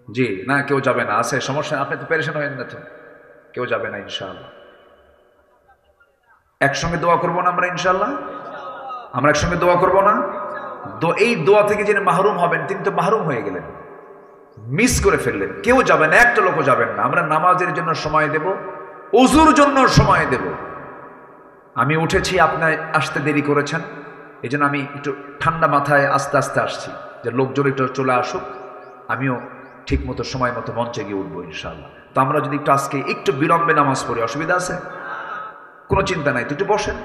জি না, কেউ যাবে না, আছে সমস্যা, আপনি তো পেরেশান হয়ে না, কেউ যাবে না ইনশাআল্লাহ। একসঙ্গে দোয়া করবো না আমরা ইনশাআল্লাহ? আমরা একসঙ্গে দোয়া করবো না? এই দোয়া থেকে যিনি মাহরুম হবেন তিনি তো মাহরুম হয়ে গেলেন, মিস করে ফেললেন। কেউ যাবে না, একটা লোকও যাবেন না। আমরা নামাজের জন্য সময় দেব, ওযুর জন্য সময় দেব। আমি উঠেছি, আপনি আসতে দেরি করেছেন, এই জন্য আমি একটু ঠান্ডা মাথায় আস্তে আস্তে আসছি, যে লোকজন একটু চলে আসুক, আমিও ঠিক মতো সময় মতো মঞ্চে গিয়ে উঠবো ইনশাআল্লাহ। তো আমরা যদি একটু আজকে একটু বিলম্বে নামাজ পড়ি, অসুবিধা আছে? কোনো চিন্তা নাই, তো একটু বসেন।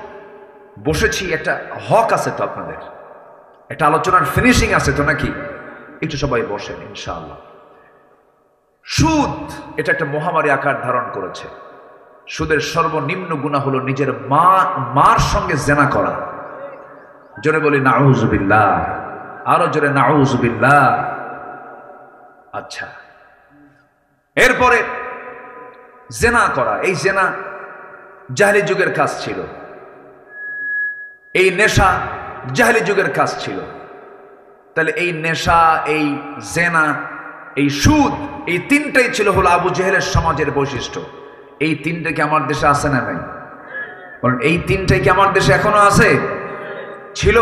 বসেছি, একটা হক আছে তো আপনাদের, একটা আলোচনার ফিনিশিং আছে তো নাকি? একটু সবাই বসেন ইনশাআল্লাহ। সুদ এটা একটা মহামারী আকার ধারণ করেছে। সুদের সর্বনিম্ন গুনাহ হলো নিজের মার সঙ্গে জেনা করা। জোরে বলি নাউযুবিল্লাহ, আরো জোরে নাউযুবিল্লাহ। আচ্ছা, এরপরে জেনা করা, এই জেনা জাহেলি যুগের কাজ ছিল, এই নেশা জাহেলি যুগের কাজ ছিল। তাহলে এই নেশা, এই জেনা, এই সুদ, এই তিনটাই ছিল হলো আবু জেহেলের সমাজের বৈশিষ্ট্য। এই তিনটা কি আমার দেশে আছে না নাই? বলেন, এই তিনটাই কি আমার দেশে এখনো আছে? ছিল,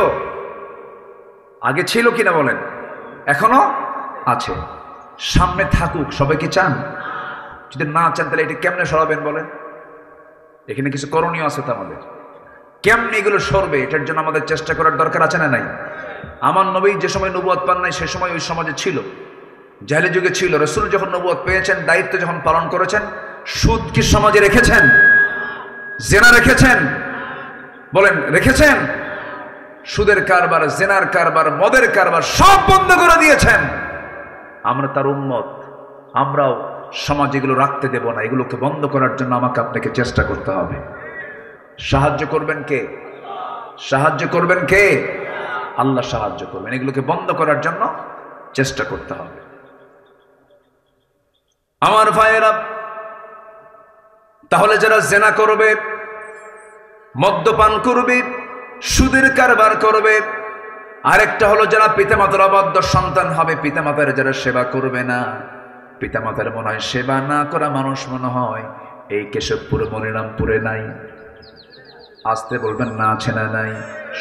আগে ছিল কিনা বলেন? এখনো আছে, সামনে থাকুক। সবাই কি চান? যদি না চান তাহলে এটা কেমনে সরাবেন বলেন? এখানে কিছু করণীয় আছে তো আমাদের। কেমনে এগুলো সরবে এটার জন্য আমাদের চেষ্টা করার দরকার আছে না নাই? আমার নবী যে সময় নবুয়ত পান নাই সে সময় ওই সমাজে ছিল, জাহেলি যুগে ছিল। রাসূল যখন নবুয়ত পেয়েছেন, দায়িত্ব যখন পালন করেছেন, সুদ কি সমাজে রেখেছেন? জেনা রেখেছেন? বলেন রেখেছেন? সুদের কারবার, জেনার কারবার, মদের কারবার সব বন্ধ করে দিয়েছেন। আমরা তার উম্মত, আমরাও সমাজ এগুলো রাখতে দেব না, এগুলোকে বন্ধ করার জন্য আমাকে আপনাকে চেষ্টা করতে হবে। সাহায্য করবেন কে? সাহায্য করবেন কে? আল্লাহ সাহায্য করবেন। এগুলোকে বন্ধ করার জন্য চেষ্টা করতে হবে। আমার ভাইয়েরা, তাহলে যারা জেনা করবে, মদ্যপান করবে, সুদের কারবার করবে, আরেকটা হলো যারা পিতামাতার অবাধ্য সন্তান হবে, পিতামাতার যারা সেবা করবে না, পিতামাতার মনে হয় সেবা না করা মানুষ মনে হয় এই কেশবপুর মনিরামপুরে নাই। আসতে বলবেন না, আছে না নাই?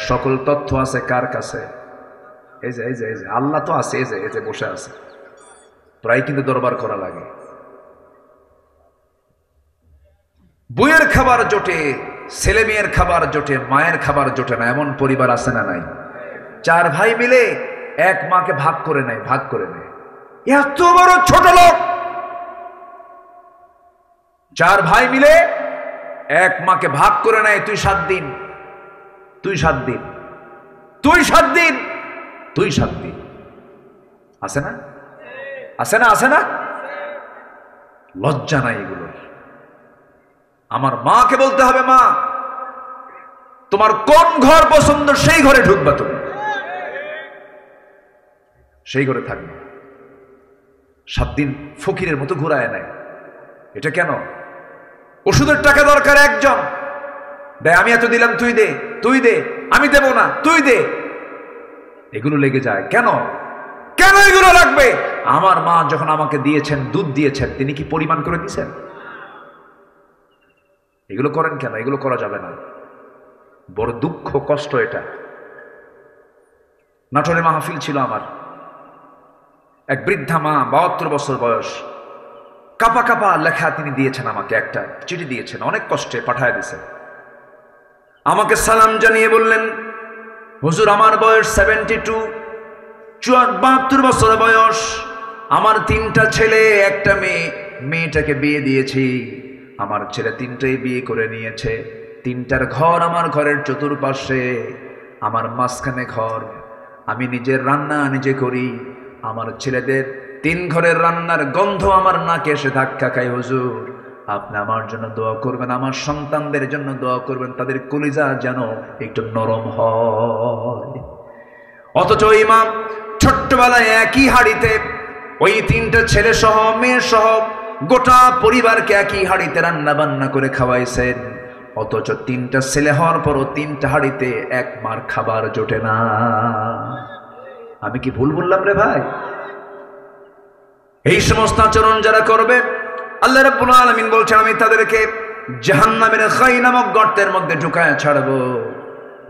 সকল তথ্য আছে কার কাছে? এই যে এই যে এই যে আল্লাহ তো আছে, এই যে এই যে বসে আছে। প্রায় কিন্তু দরবার করা লাগে। বইয়ের খাবার জোটে, ছেলে মেয়ের খাবার জোটে, মায়ের খাবার জোটে না, এমন পরিবার আছে না নাই? 4 ভাই মিলে এক মাকে ভাগ করে নেয়, ভাগ করে নেয়। এত বড় ছোট লোক! 4 ভাই মিলে এক মাকে ভাগ করে নেয়। তুই 7 দিন, তুই 7 দিন, তুই 7 দিন, তুই 7 দিন। আছে না? আছে না? আছে না? লজ্জা নাই এগুলোর। আমার মাকে বলতে হবে, মা তোমার কোন ঘর পছন্দ সেই ঘরে ঢুকবা, তুমি সেই ঘরে থাকবে। 7 দিন ফকিরের মতো ঘুরায় নেয়। এটা কেন? ওষুধের টাকা দরকার একজন দেয়, আমি এত দিলাম, তুই দে, তুই দে, আমি দেব না, তুই দে। এগুলো লেগে যায় কেন? কেন এগুলো লাগবে? আমার মা যখন আমাকে দিয়েছেন, দুধ দিয়েছেন, তিনি কি পরিমাণ করে দিয়েছেন? এগুলো করেন কেন? এগুলো করা যাবে না। বড় দুঃখ, কষ্ট এটা। নাটোরে মাহফিল ছিল আমার। এক বৃদ্ধা মা, 72 বছর বয়স, কাপা কাপা লেখা তিনি দিয়েছেন আমাকে, একটা চিঠি দিয়েছেন, অনেক কষ্টে পাঠায় দিয়েছেন। আমাকে সালাম জানিয়ে বললেন, হুজুর আমার বয়স 72, 72 বছর বয়স, আমার 3টা ছেলে, একটা মেয়ে, মেয়েটাকে বিয়ে দিয়েছি। আমার ছেলে 3টাই বিয়ে করে নিয়েছে। 3টার ঘর আমার ঘরের চতুর্পাশে, আমার মাঝখানে ঘর। আমি নিজের রান্না নিজে করি। আমার ছেলেদের 3 ঘরের রান্নার গন্ধ আমার নাকে এসে ধাক্কা খায়। হুজুর আপনি আমার জন্য দোয়া করবেন, আমার সন্তানদের জন্য দোয়া করবেন, তাদের কলিজা যেন একটু নরম হয়। অথচ ইমাম ছোট্টবেলায় একই হাড়িতে ওই 3টা ছেলে সহ মেয়ে সহ গোটা পরিবারকে একই হাড়িতে রান্না বান্না করে খাওয়াইছেন। অথচ 3টা ছেলে হওয়ার পরও 3টা হাড়িতে এক মার খাবার জোটে না। আমি কি ভুল বললাম রে ভাই? এই সমস্ত আচরণ যারা করবে, আল্লাহ রাব্বুল আলামিন বলছেন আমি তাদেরকে জাহান্নামের খাই নামক গর্তের মধ্যে ঢুকায় ছাড়বো।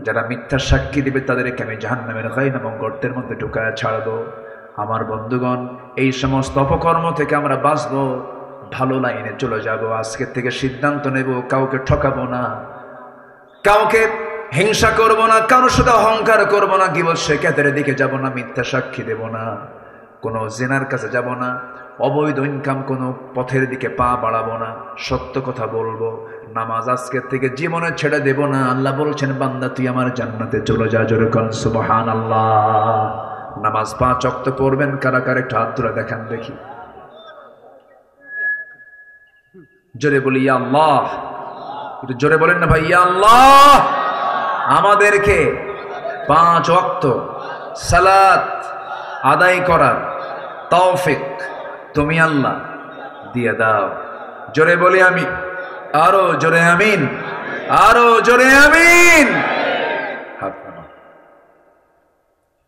যারা মিথ্যা সাক্ষী দিবে তাদেরকে আমি জাহান্নামের খাই নামক গর্তের মধ্যে ঢুকায় ছাড়বো। আমার বন্ধুগণ, এই সমস্ত অপকর্ম থেকে আমরা বাঁচবো, ভালো লাইনে চলে যাব। আজকের থেকে সিদ্ধান্ত নেব, কাউকে ঠকাবো না, কাউকে হিংসা করব না, কারোর সাথে অহংকার করব না, গীবত শিকায়তের দিকে যাব না, মিথ্যা সাক্ষী দেব না, কোনো জিনার কাছে যাব না, অবৈধ ইনকাম কোনো পথের দিকে পা বাড়াবো না, সত্য কথা বলবো। নামাজ আজকের থেকে জীবনে ছেড়ে দেব না। আল্লাহ বলছেন, বান্দা তুই আমার জান্নাতে চলে যা। জোরে কোন সুবহানাল্লাহ। নামাজ 5 ওয়াক্ত পড়বেন কারা কারা? একটু হাত তুলে দেখান দেখি। জোরে বলি ইয়া আল্লাহ। একটু জোরে বলেন না ভাই, ইয়া আল্লাহ। আমাদেরকে 5 ওয়াক্ত সালাত আদায় করার তৌফিক তুমি আল্লাহ দিয়ে দাও। জোরে বলি আমি, আরো জোরে আমিন, আরো জোরে আমিন। হাত নামা।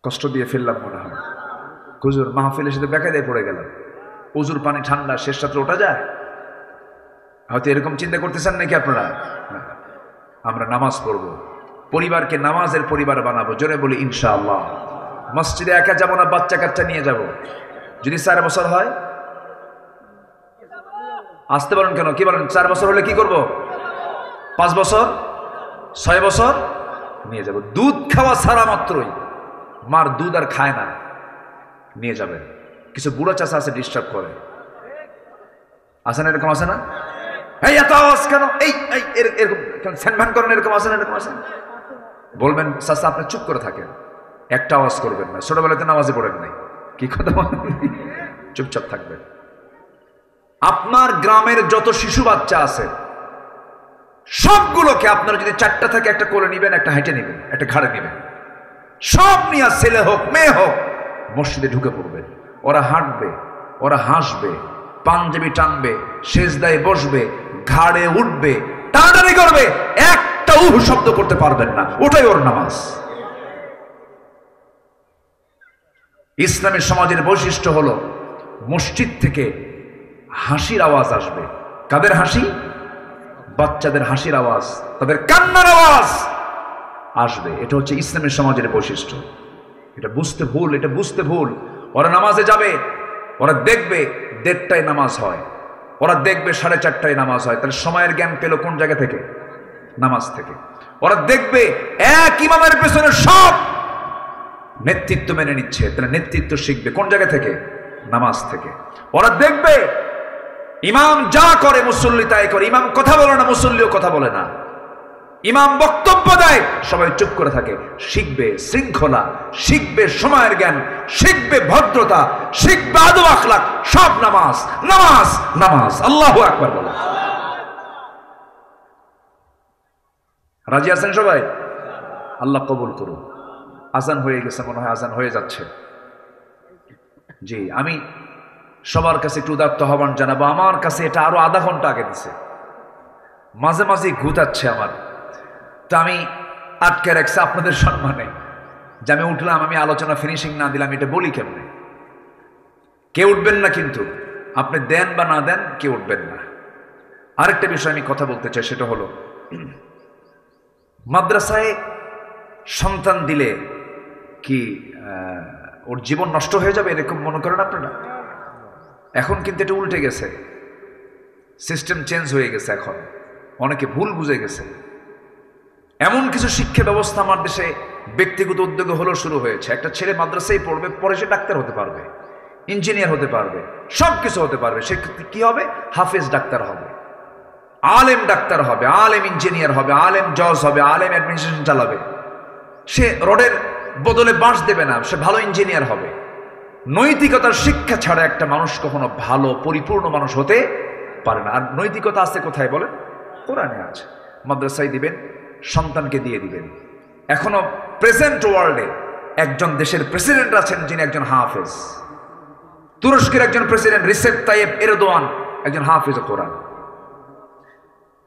কষ্ট দিয়ে ফেললাম মনে হয়। হুজুর মাহফিলের সাথে বেকায়দায় পড়ে গেলাম। উজুর পানি ঠান্ডা, শেষ রাত্রে ওঠা যায়? হয়তো এরকম চিন্তা করতেছেন নাকি আপনারা? আমরা নামাজ পড়বো, পরিবারকে নামাজের পরিবার বানাবো। জোরে বলি ইনশাআল্লাহ। মসজিদে একা যাবো না, বাচ্চা কাচ্চা নিয়ে যাব। যদি 4 বছর হয়, আসতে বলেন কেন? কি বলেন? 4 বছর হলে কি করব? 5 বছর, 6 বছর নিয়ে যাব। দুধ খাওয়া ছাড়া মাত্রই, মার দুধ আর খায় না, নিয়ে যাবেন। কিছু বুড়া চাষা আছে, ডিস্টার্ব করে। আছে না এরকম? আছে না? এই এত আওয়াজ কেন? এই এরকম স্যানভান করেন, এরকম আছে না? এরকম আছে? বলবেন চাষা আপনি চুপ করে থাকেন, একটা আওয়াজ করবেন না। ছোটবেলাতে নামাজে পড়েন নাই, কি কথা বলেন? চুপচাপ থাকবেন। আপনার গ্রামের যত শিশু বাচ্চা আছে সবগুলোকে আপনারা যদি 4টা থেকে একটা কোলে নিবেন, একটা হাইটে নিবেন, একটা ঘাড়ে নিবেন, সব নিয়ে ছেলে হোক মেয়ে হোক মসজিদে ঢুকে পড়বেন। ওরা হাঁটবে, ওরা হাসবে, পাঞ্জাবি টানবে, সেজদায় বসবে, ঘাড়ে উঠবে, টানাটানি করবে, একটা শব্দ করতে পারবেন না, ওটাই ওর নামাজ। ইসলামী সমাজের বৈশিষ্ট্য হলো মসজিদ থেকে হাসির আওয়াজ আসবে। কাদের হাসি? বাচ্চাদের হাসির আওয়াজ, তাদের কান্নার আওয়াজ আসবে। এটা হচ্ছে ইসলামী সমাজের বৈশিষ্ট্য। এটা বুঝতে ভুল, এটা বুঝতে ভুল। ওরা নামাজে যাবে, ওরা দেখবে 1:30টায় নামাজ হয়, ওরা দেখবে 4:30টায় নামাজ হয়, তাহলে সময়ের জ্ঞান পেল কোন জায়গা থেকে? নামাজ থেকে। ওরা দেখবে এক ইমামের পেছনে সব নেতৃত্ব মেনে নিচ্ছে, তাহলে নেতৃত্ব শিখবে কোন জায়গা থেকে? নামাজ থেকে। ওরা দেখবে ইমাম যা করে মুসল্লি তাই করে, ইমাম কথা বলে না মুসল্লিও কথা বলে না, ইমাম বক্তব্য দেয় সবাই চুপ করে থাকে। শিখবে শৃঙ্খলা, শিখবে সময়ের জ্ঞান, শিখবে ভদ্রতা, শিখবে আদব আখলাক, সব নামাজ নামাজ নামাজ। আল্লাহু আকবার বলো। রাজি আছেন সবাই? আল্লাহ কবুল করুন। আজান হয়ে গেছে মনে হয়, আজান হয়ে যাচ্ছে। জি, আমি সবার কাছে একটু উদাত্ত আহ্বান জানাবো। আমার কাছে এটা আরো আধা ঘন্টা আগে দিছে, মাঝে মাঝে ঘুতাচ্ছে আমার, তো আমি আটকে রাখছি আপনাদের সম্মানে যে আমি উঠলাম, আমি আলোচনা ফিনিশিং না দিলাম, এটা বলি কেমনে? কেউ উঠবেন না, কিন্তু আপনি দেন বা না দেন কেউ উঠবেন না। আরেকটা বিষয় আমি কথা বলতে চাই, সেটা হলো মাদ্রাসায় সন্তান দিলে কি ওর জীবন নষ্ট হয়ে যাবে এরকম মনে করেন আপনারা? এখন কিন্তু এটা উল্টে গেছে, সিস্টেম চেঞ্জ হয়ে গেছে। এখন অনেকে ভুল বুঝে গেছে। এমন কিছু শিক্ষা ব্যবস্থা আমার দেশে ব্যক্তিগত উদ্যোগে হলো শুরু হয়েছে। একটা ছেলে মাদ্রাসায় পড়বে, পরে সে ডাক্তার হতে পারবে, ইঞ্জিনিয়ার হতে পারবে, সব কিছু হতে পারবে। সে কি হবে? হাফেজ ডাক্তার হবে, আলেম ডাক্তার হবে, আলেম ইঞ্জিনিয়ার হবে, আলেম জজ হবে, আলেম অ্যাডমিনিস্ট্রেশন চালাবে। সে রডের বদলে বাঁশ দেবে না, সে ভালো ইঞ্জিনিয়ার হবে। নৈতিকতার শিক্ষা ছাড়া একটা মানুষ কখনো ভালো পরিপূর্ণ মানুষ হতে পারে না। আর নৈতিকতা আছে কোথায় বলেন? কোরআনে আছে। মাদ্রাসায় দিবেন, সন্তানকে দিয়ে দিবেন। এখনো প্রেজেন্ট ওয়ার্ল্ডে একজন দেশের প্রেসিডেন্ট আছেন যিনি একজন হাফেজ। তুরস্কের একজন প্রেসিডেন্ট রিসেপ তাইয়েব এরদোয়ান একজন হাফেজ কোরআন।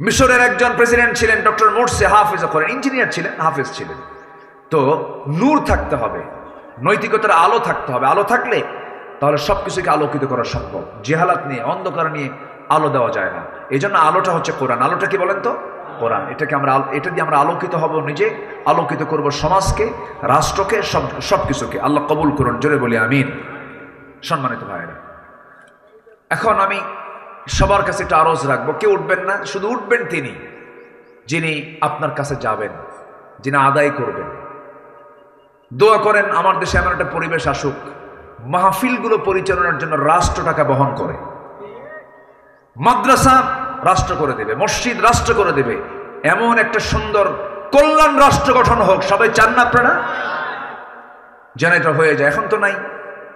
মিশরের একজন প্রেসিডেন্ট ছিলেন ডক্টর মোরসি, হাফেজ কোরআন, ইঞ্জিনিয়ার ছিলেন, হাফেজ ছিলেন। তো নূর থাকতে হবে, নৈতিকতার আলো থাকতে হবে। আলো থাকলে তাহলে সবকিছুকে আলোকিত করা সম্ভব। জেহালাত নিয়ে, অন্ধকার নিয়ে আলো দেওয়া যায় না। এই জন্য আলোটা হচ্ছে কোরআন। আলোটা কি বলেন তো? কোরআন। এটা দিয়ে আমরা আলোকিত হব, নিজে আলোকিত করব, সমাজকে, রাষ্ট্রকে, সবকিছুকে। আল্লাহ কবুল করুন, জোরে বলি আমিন। সম্মানিত ভাইরা, এখন আমি সবার কাছে একটা আরজ রাখবো, কেউ উঠবেন না, শুধু উঠবেন তিনি যিনি আপনার কাছে যাবেন, যিনি আদায় করবেন। দোয়া করেন আমার দেশে এমন একটা পরিবেশ আসুক, মাহফিলগুলো পরিচালনার জন্য রাষ্ট্র টাকা বহন করে। মাদ্রাসা রাষ্ট্র করে দেবে, মসজিদ রাষ্ট্র করে দেবে, এমন একটা সুন্দর কল্যাণ রাষ্ট্র গঠন হোক। সবাই চান না আপনারা? যেন এটা হয়ে যায়। এখন তো নাই।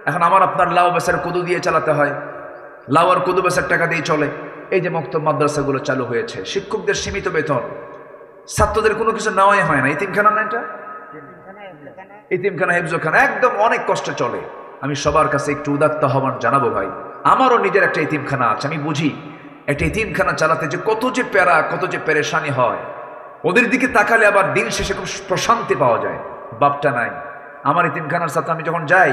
এখন আমার আপনার লাউ বেচার কুদু দিয়ে চালাতে হয়, লাউ আর কুদু বেচার টাকা দিয়ে চলে। এই যে মক্তব মাদ্রাসাগুলো চালু হয়েছে, শিক্ষকদের সীমিত বেতন, ছাত্রদের কোনো কিছু নেওয়াই হয় না। ইতিমখানা না, এটা ইতিমখানা, হেফজখানা, একদম অনেক কষ্টে চলে। আমি সবার কাছে একটু উদাত্ত আহ্বান জানাবো ভাই, আমারও নিজের একটা ইতিমখানা আছে। আমি বুঝি একটা ইতিমখানা চালাতে যে কত যে প্যারা, কত যে পেরেশানি হয়। ওদের দিকে তাকালে আবার দিন শেষে খুব প্রশান্তি পাওয়া যায়। বাপটা নাই। আমার ইতিমখানার সাথে আমি যখন যাই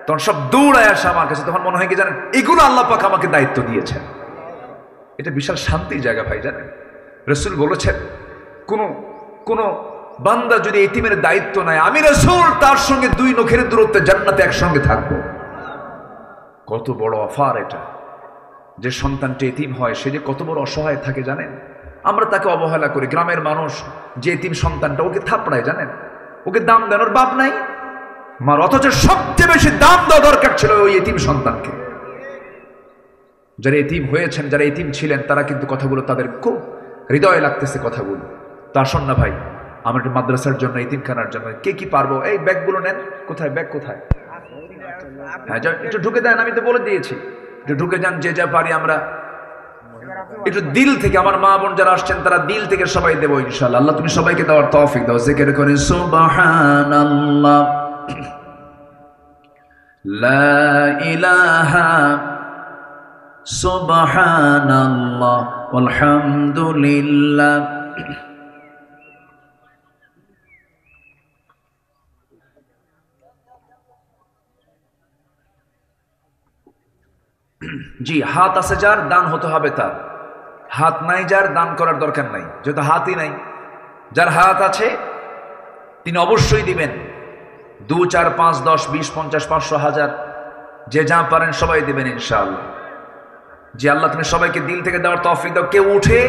তখন সব দৌড়ায় আসে আমার কাছে। তখন মনে হয় কি জানেন, এগুলো আল্লাহ পাক আমাকে দায়িত্ব দিয়েছেন। এটা বিশাল শান্তির জায়গা ভাই, জানেন রাসূল বলেছেন কোন বান্দা যদি এতিমের দায়িত্ব নেয়, আমি রাসূল তার সঙ্গে 2 নখের দূরত্বে জান্নাতে একসঙ্গে থাকবো। কত বড় অফার এটা! যে সন্তানটি এতিম হয় সে যে কত বড় অসহায় থাকে জানেন। আমরা তাকে অবহেলা করি। গ্রামের মানুষ যে এতিম সন্তানটা, ওকে থাপড়ায়, জানেন, ওকে দাম দেন, ওর বাপ নাই মার, অথচ সবচেয়ে বেশি দাম দেওয়া দরকার ছিল ওই এতিম সন্তানকে। যারা এতিম হয়েছেন, যারা এতিম ছিলেন, তারা কিন্তু কথাগুলো তাদের খুব হৃদয়ে লাগতেছে কথাগুলো। তা আসুন না ভাই, আমরা একটু মাদ্রাসার জন্য, এতিমখানার জন্য কে কি পারবো, এই ব্যাগগুলো নেন। কোথায় ব্যাগ, কোথায়? হ্যাঁ, একটু ঢুকে দেন, আমি তো বলে দিয়েছি, একটু ঢুকে যান, যে যা পারি আমরা একটু দিল থেকে, আমার মা বোন যারা আসছেন তারা দিল থেকে সবাই দেবো ইনশাআল্লাহ। আল্লাহ তুমি সবাইকে দেওয়ার তৌফিক দাও। জিকির করে সুবহানাল্লাহ, লা ইলাহা সুবহানাল্লাহ, আলহামদুলিল্লাহ। জি, হাত আছে যার দান হতে হবে তার, হাত নাই যার দান করার দরকার নাই, যেহেতু হাতই নাই। যার হাত আছে তিনি অবশ্যই দিবেন। 2, 4, 5, 10, 20, 50, 500, 1000 যে যা পারেন সবাই দিবেন ইনশাআল্লাহ। যে আল্লাহ তুমি সবাইকে দিল থেকে দেওয়ার তৌফিক দাও। কেউ উঠে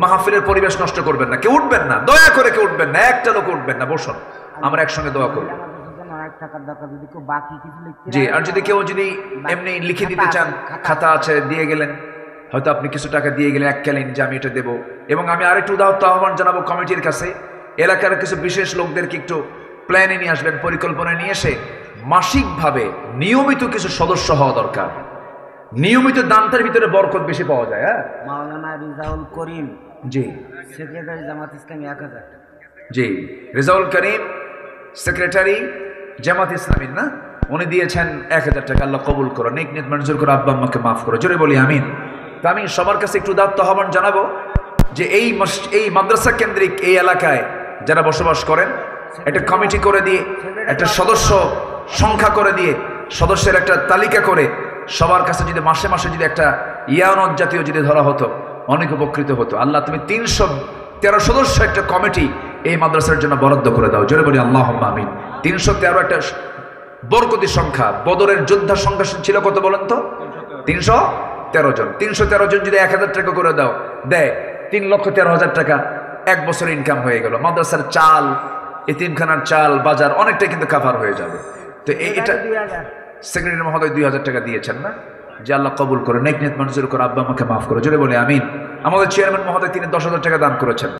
মাহফিলের পরিবেশ নষ্ট করবেন না, কেউ উঠবেন না, দয়া করে কেউ উঠবেন না, একটা লোক উঠবেন না, বসুন, আমরা একসঙ্গে দোয়া করব। জি, আর যদি কেউ যদি এমনি লিখে দিতে চান, খাতা আছে দিয়ে গেলেন, হয়তো আপনি কিছু টাকা দিয়ে গেলেন এককালীন যে আমি এটা দেবো। এবং আমি আরেকটু আহ্বান জানাবো কমিটির কাছে, এলাকার কিছু বিশেষ লোকদেরকে একটু প্ল্যানে নিয়ে আসবেন, পরিকল্পনা নিয়ে এসে মাসিকভাবে নিয়মিত কিছু সদস্য হওয়া দরকার। নিয়মিত দানটার ভিতরে বরকত বেশি পাওয়া যায়। হ্যাঁ, মাওলানা রিজাউল করিম, জি, সেক্রেটারি জামাত ইসলামী 1000 টাকা। জি, রিজাউল করিম সেক্রেটারি জামাত ইসলামী না, উনি দিয়েছেন 1000 টাকা। আল্লাহ কবুল করো, নেক নিয়ত মঞ্জুর করো, আব্বা আম্মাকে মাফ করো, জোরে বলি আমিন। তো আমি সবার কাছে একটু আহ্বান জানাবো যে এই মাদ্রাসা কেন্দ্রিক এই এলাকায় যারা বসবাস করেন, একটা কমিটি করে দিয়ে, একটা সদস্য সংখ্যা করে দিয়ে, সদস্যের একটা তালিকা করে সবার কাছে যদি মাসে মাসে যদি একটা ইয়ানত জাতীয় যদি ধরা হতো, অনেক উপকৃত হতো। আল্লাহ তুমি 313 সদস্য একটা কমিটি এই মাদ্রাসার জন্য বরাদ্দ করে দাও, জোরে বলি আল্লাহুম্মা আমিন। 313 একটা বরকতি সংখ্যা। বদরের যোদ্ধার সংখ্যা ছিল কত বলেন তো? 313 জন। 313 জন যদি 1000 টাকা করে দাও, দেয় 3,13,000 টাকা, এক বছর ইনকাম হয়ে গেল। মাদ্রাসার চাল, এতিমখানার চাল, বাজার অনেকটাই কিন্তু কাভার হয়ে যাবে। তো এটা সেক্রেটারি মহোদয় 2000 টাকা দিয়েছেন না? যে আল্লাহ কবুল করে, নেক নিয়ত মঞ্জুর করে, আব্বা আমাকে মাফ করে, জোরে বলে আমিন। আমাদের চেয়ারম্যান মহোদয় তিনি 10,000 টাকা দান করেছেন।